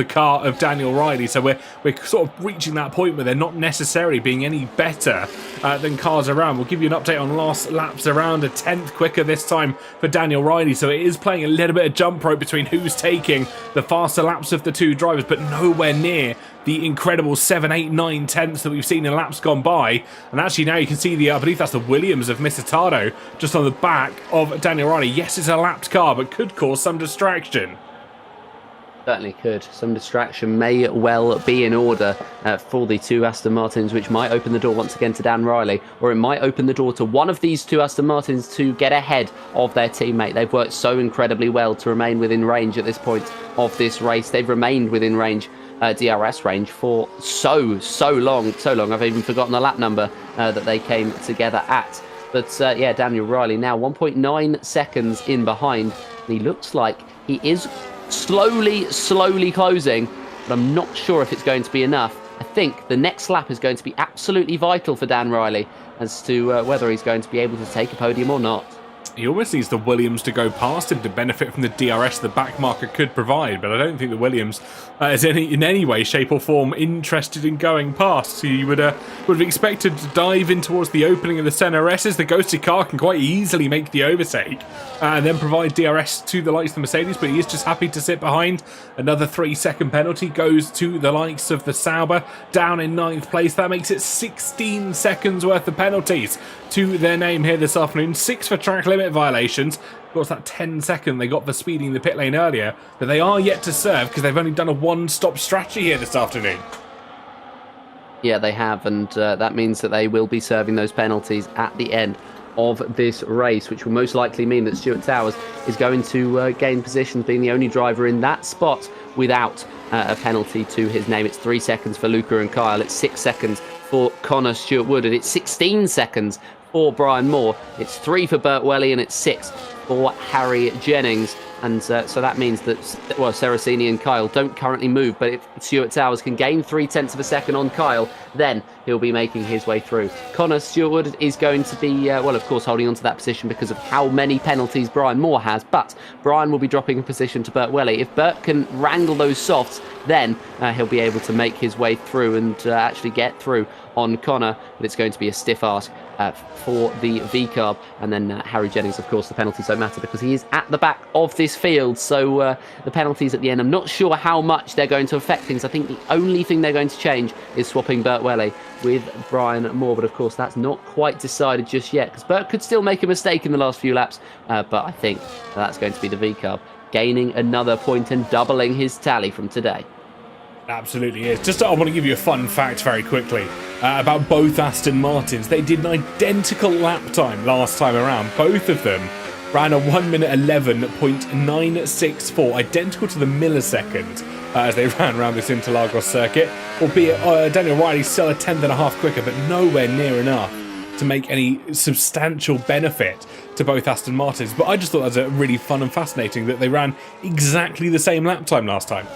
car of Daniel Riley. So we're sort of reaching that point where they're not necessarily being any better than cars around. We'll give you an update on last laps around, a 10th quicker this time for Daniel Riley. So it is playing a little bit of jump rope between who's taking the faster laps of the 2 drivers, but nowhere near the incredible 7, 8, 9 tenths that we've seen in laps gone by. And actually now you can see I believe that's the Williams of Misitado just on the back of Daniel Riley. Yes, it's a lapped car, but could cause some distraction. Certainly could. Some distraction may well be in order for the 2 Aston Martins, which might open the door once again to Dan Riley, or it might open the door to one of these 2 Aston Martins to get ahead of their teammate. They've worked so incredibly well to remain within range at this point of this race. They've remained within range, DRS range, for so long. I've even forgotten the lap number that they came together at. But yeah, Daniel Riley now 1.9 seconds in behind. He looks like he is slowly closing, but I'm not sure if it's going to be enough. I think the next lap is going to be absolutely vital for Dan Riley as to whether he's going to be able to take a podium or not. He almost needs the Williams to go past him to benefit from the DRS the back marker could provide, but I don't think the Williams is in any way, shape or form interested in going past. So you would have expected to dive in towards the opening of the centre S's. The ghosted car can quite easily make the overtake and then provide DRS to the likes of the Mercedes, but he is just happy to sit behind. Another 3-second penalty goes to the likes of the Sauber, down in 9th place. That makes it 16 seconds worth of penalties to their name here this afternoon. 6 for track limit violations. Of course, that 10-second they got for speeding the pit lane earlier, that they are yet to serve because they've only done a one-stop strategy here this afternoon. Yeah, they have, and that means that they will be serving those penalties at the end of this race, which will most likely mean that Stuart Towers is going to gain position, being the only driver in that spot without a penalty to his name. It's 3 seconds for Luca and Kyle. It's 6 seconds for Connor Stewart-Wood, and it's 16 seconds for Brian Moore. It's 3 for Burt Welly, and it's 6 for Harry Jennings. And so that means that, well, Seracini and Kyle don't currently move, but if Stuart Towers can gain 0.3 of a second on Kyle, then he'll be making his way through. Connor Stewart is going to be, well, of course, holding on to that position because of how many penalties Brian Moore has, but Brian will be dropping a position to Burt Welly. If Burt can wrangle those softs, then he'll be able to make his way through and actually get through on Connor, but it's going to be a stiff ask for the V-carb. And then Harry Jennings, of course, the penalties don't matter because he is at the back of this field, so the penalties at the end, I'm not sure how much they're going to affect things. I think the only thing they're going to change is swapping Burt Welly with Brian Moore, but of course that's not quite decided just yet because Burt could still make a mistake in the last few laps, but I think that's going to be the V-carb gaining another point and doubling his tally from today. Absolutely is. Just I want to give you a fun fact very quickly about both Aston Martins. They did an identical lap time last time around. Both of them ran a 1 minute 11.964, identical to the millisecond as they ran around this Interlagos circuit, albeit Daniel Riley's still a 10th.5 quicker, but nowhere near enough to make any substantial benefit to both Aston Martins. But I just thought that was really fun and fascinating that they ran exactly the same lap time last time.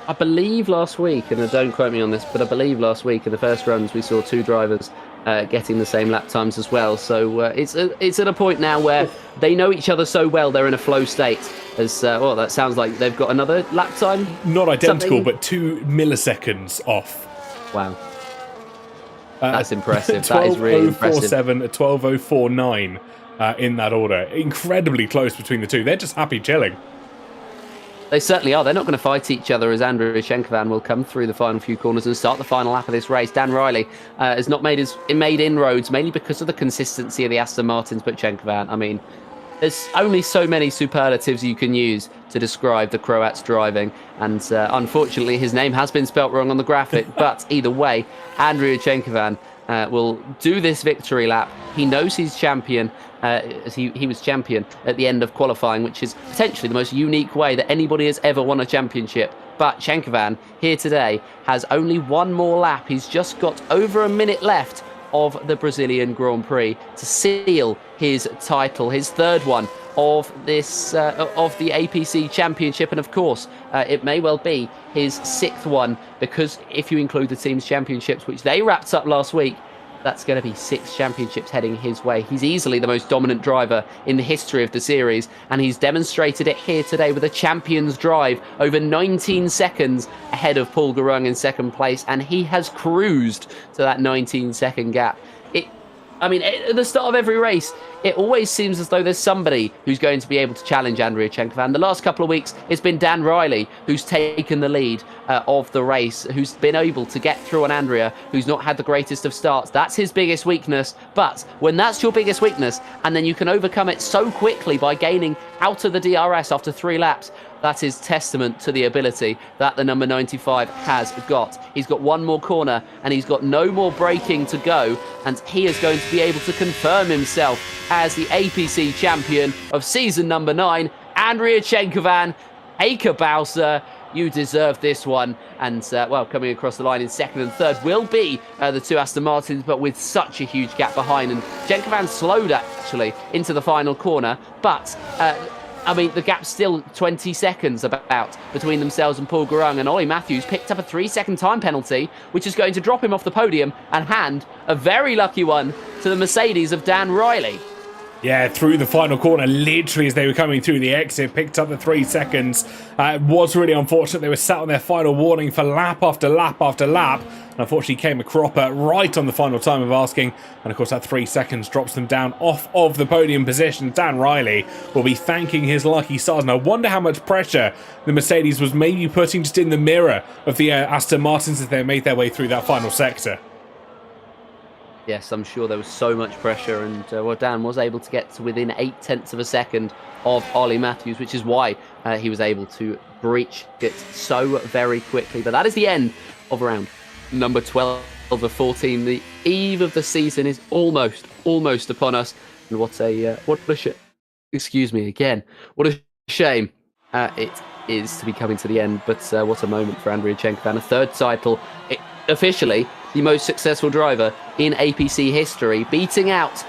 I believe last week, and don't quote me on this, but I believe last week in the first runs we saw 2 drivers getting the same lap times as well. So it's at a point now where they know each other so well, they're in a flow state. As well, that sounds like they've got another lap time. Not identical, but 2 milliseconds off. Wow. That's impressive. That is really impressive. 12.047, a 12.049 in that order. Incredibly close between the two. They're just happy chilling. They certainly are. They're not going to fight each other as Andrija Cenkovcan will come through the final few corners and start the final lap of this race. Dan Riley has not made inroads, mainly because of the consistency of the Aston Martins, but Cenkovcan, I mean, there's only so many superlatives you can use to describe the Croat's driving, and unfortunately his name has been spelt wrong on the graphic, but either way, Andrija Cenkovcan will do this victory lap. He knows he's champion. He was champion at the end of qualifying, which is potentially the most unique way that anybody has ever won a championship. But Cenkovcan here today has only one more lap. He's just got over a minute left of the Brazilian Grand Prix to seal his title, his third one of this of the APC Championship, and of course it may well be his 6th one, because if you include the team's championships, which they wrapped up last week, that's going to be 6 championships heading his way. He's easily the most dominant driver in the history of the series, and he's demonstrated it here today with a champion's drive over 19 seconds ahead of Paul Garung in 2nd place, and he has cruised to that 19-second gap. I mean, at the start of every race, it always seems as though there's somebody who's going to be able to challenge Andrija Cenkovcan. The last couple of weeks, it's been Dan Riley who's taken the lead of the race, who's been able to get through on Andrija, who's not had the greatest of starts. That's his biggest weakness. But when that's your biggest weakness, and then you can overcome it so quickly by gaining out of the DRS after 3 laps, that is testament to the ability that the number 95 has got. He's got one more corner and he's got no more braking to go, and he is going to be able to confirm himself as the APC champion of season number 9. Andrija Cenkovcan, Eka Bowser, you deserve this one. And, well, coming across the line in 2nd and 3rd will be the 2 Aston Martins, but with such a huge gap behind. And Cenkovcan slowed, actually, into the final corner, but I mean, the gap's still 20 seconds about between themselves and Paul Garung, and Ollie Matthews picked up a 3-second time penalty, which is going to drop him off the podium and hand a very lucky one to the Mercedes of Dan Riley. Yeah, through the final corner, literally as they were coming through the exit, picked up the 3 seconds. It was really unfortunate. They were sat on their final warning for lap after lap after lap. And unfortunately came a cropper right on the final time of asking. And of course that 3 seconds drops them down off of the podium position. Dan Riley will be thanking his lucky stars. And I wonder how much pressure the Mercedes was maybe putting just in the mirror of the Aston Martins as they made their way through that final sector. Yes, I'm sure there was so much pressure, and Dan was able to get to within 0.8 of a second of Ollie Matthews, which is why he was able to breach it so very quickly. But that is the end of round number 12 of 14. The eve of the season is almost upon us, and what a excuse me again, what a shame it is to be coming to the end. But what a moment for Andrija Cenkovcan, a third title, officially the most successful driver in APC history, beating out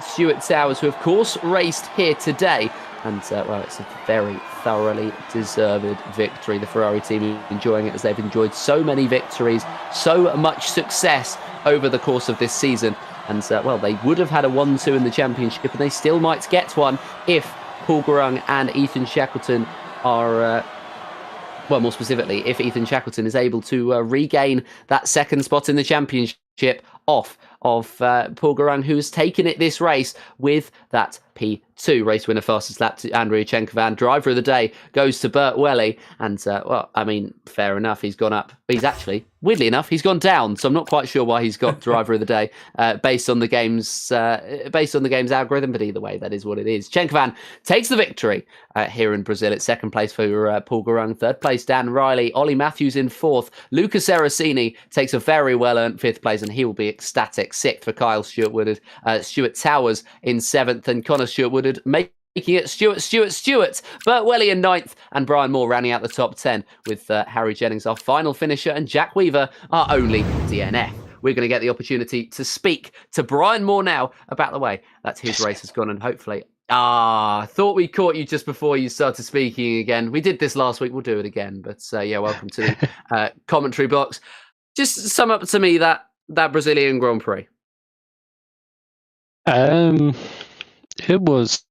Stuart Towers, who of course raced here today. And well, it's a very thoroughly deserved victory. The Ferrari team are enjoying it as they've enjoyed so many victories, so much success over the course of this season. And well, they would have had a 1-2 in the championship, and they still might get one if Paul Gurung and Ethan Shackleton are well, more specifically, if Ethan Shackleton is able to regain that second spot in the championship off of Paul Gurung, who has taken it this race with that P2. Race winner fastest lap to Andrija Cenkovcan. Driver of the day goes to Bert Welly. And, well, I mean, fair enough, he's gone up. But he's actually, weirdly enough, he's gone down. So I'm not quite sure why he's got driver of the day based on the game's algorithm. But either way, that is what it is. Cenkovcan takes the victory here in Brazil. It's second place for Paul Gurung. Third place, Dan Riley. Ollie Matthews in fourth. Luca Seracini takes a very well-earned fifth place, and he will be ecstatic. Sixth for Kyle Stewart-Woodard. Stuart Towers in seventh, and Connor Stewart-Woodard making it Stewart. Bert Welly in ninth, and Brian Moore rounding out the top 10 with Harry Jennings, our final finisher, and Jack Weaver, our only DNF. We're going to get the opportunity to speak to Brian Moore now about the way that his race has gone, and hopefully... I thought we caught you just before you started speaking again. We did this last week. We'll do it again. But yeah, welcome to the commentary box. Just sum up to me that Brazilian Grand Prix. It was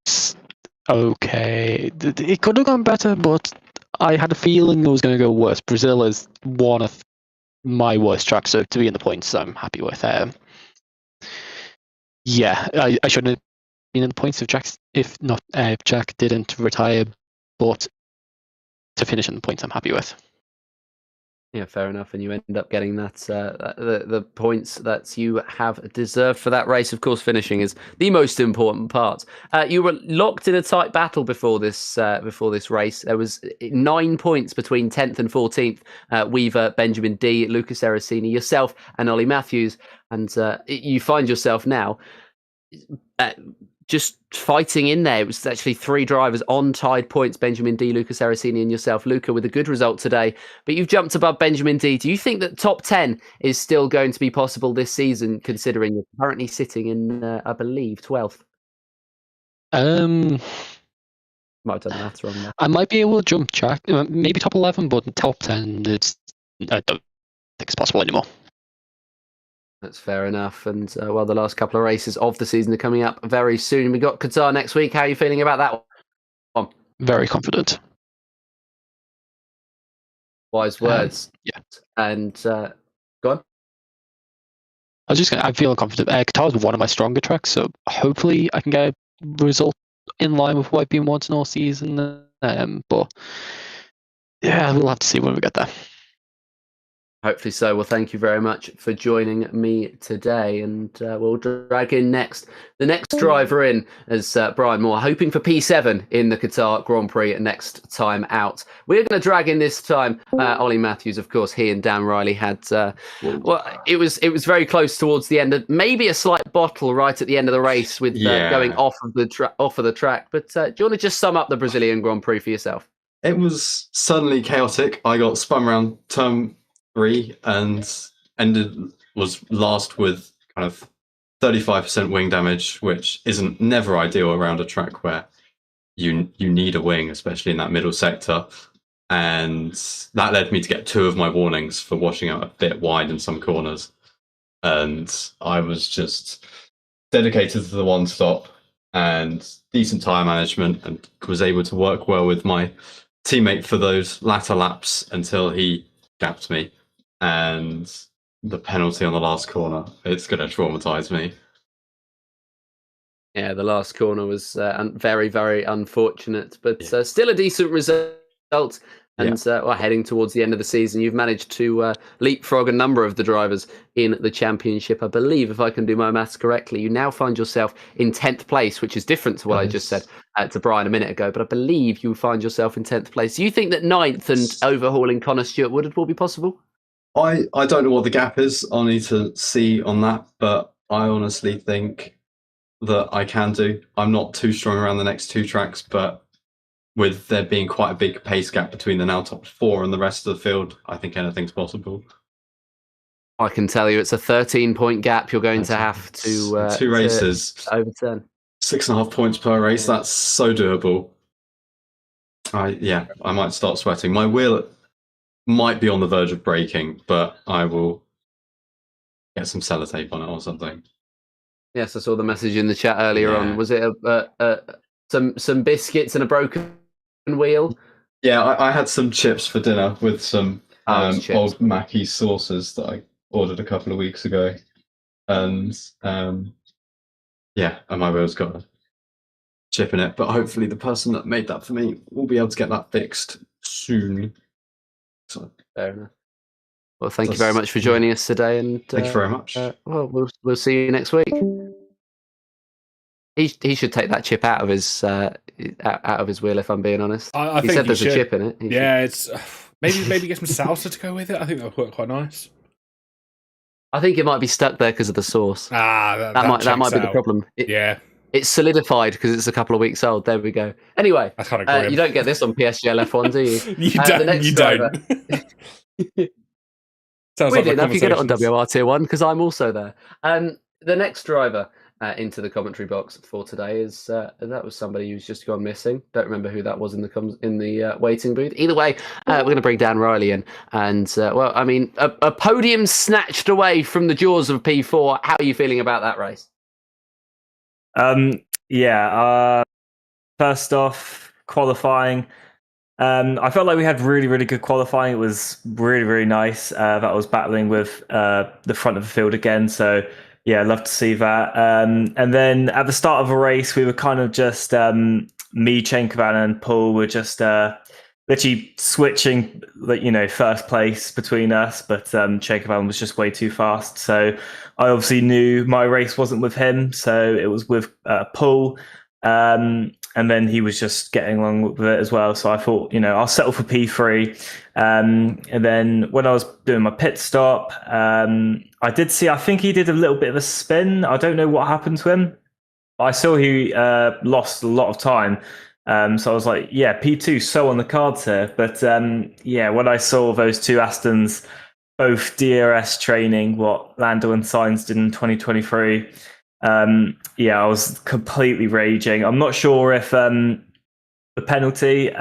okay. It could have gone better, but I had a feeling it was going to go worse. Brazil is one of my worst tracks, so to be in the points, I'm happy with. Yeah, I shouldn't have been in the points if Jack didn't retire, but to finish in the points, I'm happy with. Yeah, fair enough. And you end up getting that the points that you have deserved for that race. Of course, finishing is the most important part. You were locked in a tight battle before this race. There was 9 points between 10th and 14th. Weaver, Benjamin D, Lucas Erasini, yourself, and Ollie Matthews. And you find yourself now just fighting in there. It was actually 3 drivers on tied points: Benjamin D, Lucas Erasini, and yourself, Luca, with a good result today. But you've jumped above Benjamin D. Do you think that top 10 is still going to be possible this season, considering you're currently sitting in, I believe, 12th? Might have done the maths wrong there. I might be able to jump Jack, maybe top 11, but top 10, I don't think it's possible anymore. That's fair enough. And well, the last couple of races of the season are coming up very soon. We got Qatar next week. How are you feeling about that one? Very confident. Wise words. Yeah. And go on. I'm feeling confident. Qatar is one of my stronger tracks, so hopefully I can get a result in line with what I've been wanting all season. But yeah, we'll have to see when we get there. Hopefully so. Well, thank you very much for joining me today. And we'll drag in the next driver in as Brian Moore, hoping for P7 in the Qatar Grand Prix next time out. We're going to drag in this time Ollie Matthews. Of course, he and Dan Riley had, well, it was very close towards the end. Maybe a slight bottle right at the end of the race with going off of the track. But do you want to just sum up the Brazilian Grand Prix for yourself? It was suddenly chaotic. I got spun around turn 3 and was last with kind of 35% wing damage, which isn't never ideal around a track where you need a wing, especially in that middle sector. And that led me to get 2 of my warnings for washing out a bit wide in some corners. And I was just dedicated to the one stop, and decent tyre management, and was able to work well with my teammate for those latter laps until he gapped me. And the penalty on the last corner, it's going to traumatise me. Yeah, the last corner was very, very unfortunate, but still a decent result. And heading towards the end of the season, you've managed to leapfrog a number of the drivers in the championship. I believe, if I can do my maths correctly, you now find yourself in 10th place, which is different to what I just said to Brian a minute ago. But I believe you find yourself in 10th place. Do you think that 9th and overhauling Connor Stewart Woodard will be possible? I don't know what the gap is. I'll need to see on that, but I honestly think that I can do. I'm not too strong around the next 2 tracks, but with there being quite a big pace gap between the now top 4 and the rest of the field, I think anything's possible. I can tell you it's a 13-point gap you're going to have to 2 races to overturn. 6.5 points per race. That's so doable. I might start sweating. My wheel might be on the verge of breaking, but I will get some sellotape on it or something. Yes, I saw the message in the chat earlier on. Was it some biscuits and a broken wheel? Yeah, I had some chips for dinner with some old Mackey's sauces that I ordered a couple of weeks ago. And and my wheel's got a chip in it. But hopefully the person that made that for me will be able to get that fixed soon. So, fair enough. Well, thank you very much for joining us today. And thank you very much. We'll see you next week. He should take that chip out of his wheel. If I'm being honest, I he think said there's should. a chip in it. It's maybe get some salsa to go with it. I think that would work quite nice. I think it might be stuck there because of the sauce. That might be the problem. It's solidified because it's a couple of weeks old. There we go. Anyway, that's kind of you don't get this on PSGL F1, do you? You don't. Weirdly enough, you get it on WRT1 because I'm also there. The next driver into the commentary box for today is that was somebody who's just gone missing. Don't remember who that was in the waiting booth. Either way, we're going to bring Dan Riley in, and a podium snatched away from the jaws of P4. How are you feeling about that race? First off, qualifying. I felt like we had really, really good qualifying. It was really, really nice that I was battling with the front of the field again. So, yeah, love to see that. And then at the start of a race, we were kind of just, me, Cenkovcan and Paul were just literally switching, first place between us. But Cenkovcan was just way too fast. So I obviously knew my race wasn't with him. So it was with Paul. And then he was just getting along with it as well. So I thought, I'll settle for P3. And then when I was doing my pit stop, I think he did a little bit of a spin. I don't know what happened to him. I saw he lost a lot of time. So I was like, P2 so on the cards here. But when I saw those 2 Astons, both DRS training, what Lando and Sainz did in 2023, I was completely raging. I'm not sure if the penalty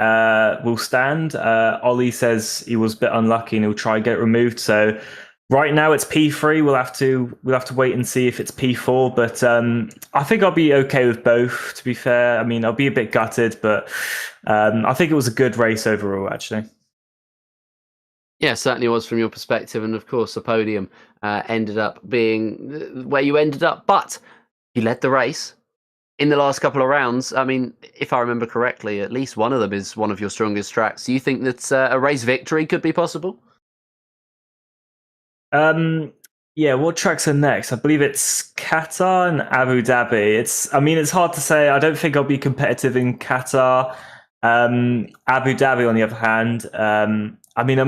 will stand. Ollie says he was a bit unlucky and he'll try and get it removed. So right now it's P3. We'll have to wait and see if it's P4. But I think I'll be okay with both. To be fair, I mean I'll be a bit gutted, but I think it was a good race overall, actually. Yeah, certainly was from your perspective. And of course, the podium ended up being where you ended up. But you led the race in the last couple of rounds. I mean, if I remember correctly, at least one of them is one of your strongest tracks. Do you think that a race victory could be possible? What tracks are next? I believe it's Qatar and Abu Dhabi. It's hard to say. I don't think I'll be competitive in Qatar. Abu Dhabi, on the other hand, I'm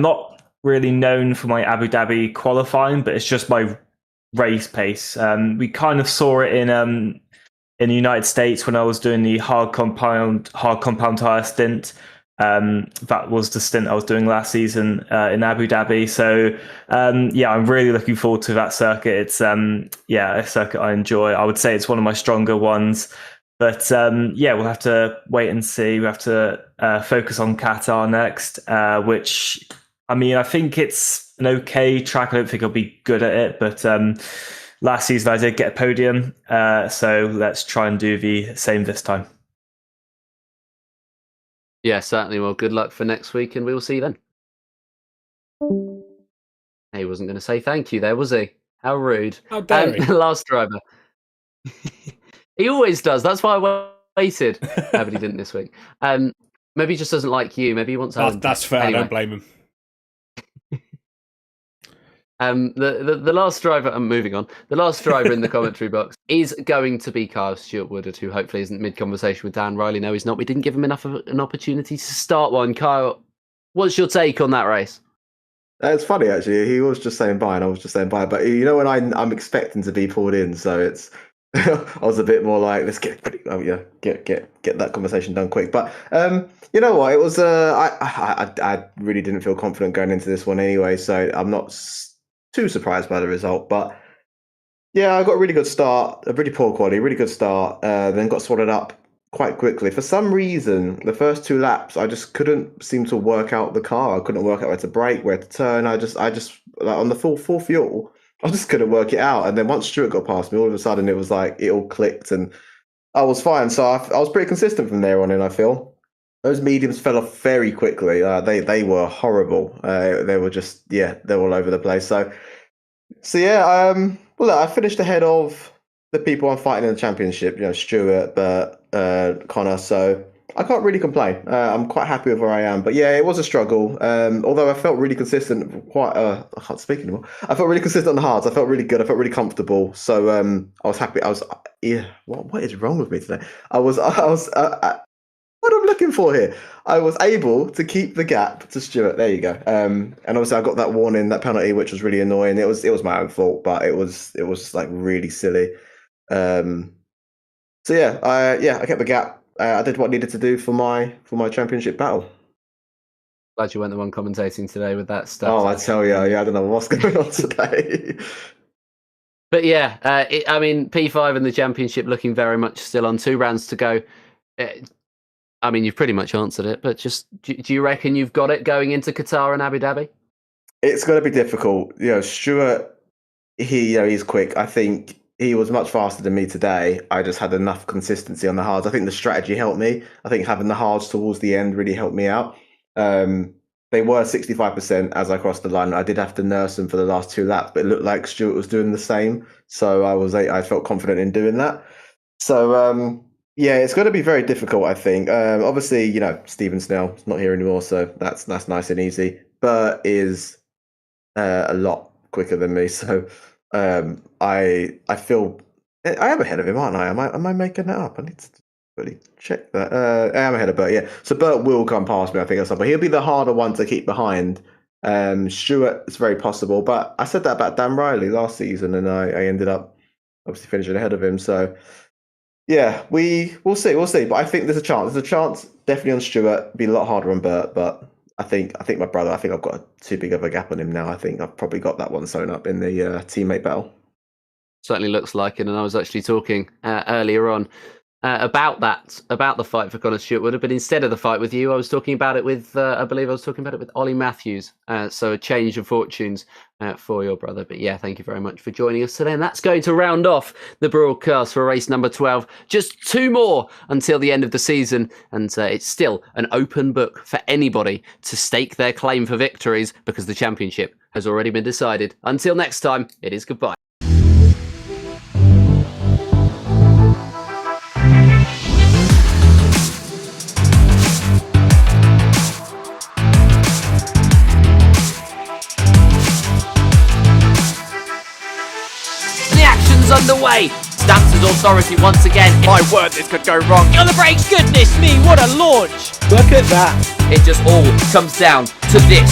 not really known for my Abu Dhabi qualifying, but it's just my race pace. We kind of saw it in the United States when I was doing the hard compound tire stint. That was the stint I was doing last season in Abu Dhabi. So I'm really looking forward to that circuit. It's a circuit I enjoy. I would say it's one of my stronger ones. But we'll have to wait and see. We have to focus on Qatar next, which I think it's an okay track. I don't think I'll be good at it, but last season I did get a podium, so let's try and do the same this time. Yeah, certainly. Well, good luck for next week, and we will see you then. He wasn't going to say thank you there, was he? How rude. How dare he? The last driver. He always does. That's why I waited. No, but he didn't this week. Maybe he just doesn't like you. Maybe he wants Alan. That's fair. Anyway. I don't blame him. The last driver, I'm moving on. The last driver in the commentary box is going to be Kyle Stewart-Woodard, who hopefully isn't mid-conversation with Dan Riley. No, he's not. We didn't give him enough of an opportunity to start one. Kyle, what's your take on that race? It's funny, actually. He was just saying bye, and I was just saying bye. But when I'm expecting to be pulled in, so it's I was a bit more like, let's get that conversation done quick. But you know what? It was I really didn't feel confident going into this one anyway, so I'm not too surprised by the result. But yeah, I got a really good start, a really poor quality, really good start, then got swallowed up quite quickly. For some reason, the first 2 laps, I just couldn't seem to work out the car. I couldn't work out where to brake, where to turn. I just like, on the full fuel, I just couldn't work it out. And then once Stuart got past me, all of a sudden it was like it all clicked and I was fine. So I was pretty consistent from there on in, I feel. Those mediums fell off very quickly. They were horrible. They were just, they're all over the place. So yeah, well, look, I finished ahead of the people I'm fighting in the championship, Stuart, Connor. So I can't really complain. I'm quite happy with where I am. But yeah, it was a struggle. Although I felt really consistent. I can't speak anymore. I felt really consistent on the hards. I felt really good. I felt really comfortable. So I was happy. What is wrong with me today? What I'm looking for here. I was able to keep the gap to Stuart. There you go. And obviously I got that warning, that penalty, which was really annoying. It was my own fault, but it was like really silly. So yeah, I kept the gap. I did what I needed to do for my championship battle. Glad you weren't the one commentating today with that stuff. Oh, I tell you, I don't know what's going on today. But yeah, P5 and the championship looking very much still on. 2 rounds to go. You've pretty much answered it, but just do you reckon you've got it going into Qatar and Abu Dhabi? It's going to be difficult. Stuart, he's quick. I think he was much faster than me today. I just had enough consistency on the hards. I think the strategy helped me. I think having the hards towards the end really helped me out. They were 65% as I crossed the line. I did have to nurse them for the last 2 laps, but it looked like Stuart was doing the same. So I felt confident in doing that. So yeah, it's going to be very difficult, I think. Obviously, Stephen Snell is not here anymore, so that's nice and easy. Bert is a lot quicker than me, so I feel I am ahead of him, aren't I? Am I making that up? I need to really check that. I am ahead of Bert, yeah. So Bert will come past me, I think, at some point. He'll be the harder one to keep behind. Stuart, it's very possible, but I said that about Dan Riley last season, and I ended up obviously finishing ahead of him. So yeah, we'll see. But I think there's a chance. There's a chance definitely on Stuart. Be a lot harder on Bert, but I think my brother. I think I've got too big of a gap on him now. I think I've probably got that one sewn up in the teammate battle. Certainly looks like it. And I was actually talking earlier on about the fight for Connor Stewart-Woodard, but instead of the fight with you, I was talking about it with Ollie Matthews. So a change of fortunes for your brother. But yeah, thank you very much for joining us today. And that's going to round off the broadcast for race number 12. Just 2 more until the end of the season. And it's still an open book for anybody to stake their claim for victories because the championship has already been decided. Until next time, it is goodbye. Underway. Stamps' authority once again. My word, this could go wrong. On the brakes, goodness me, what a launch! Look at that. It just all comes down to this.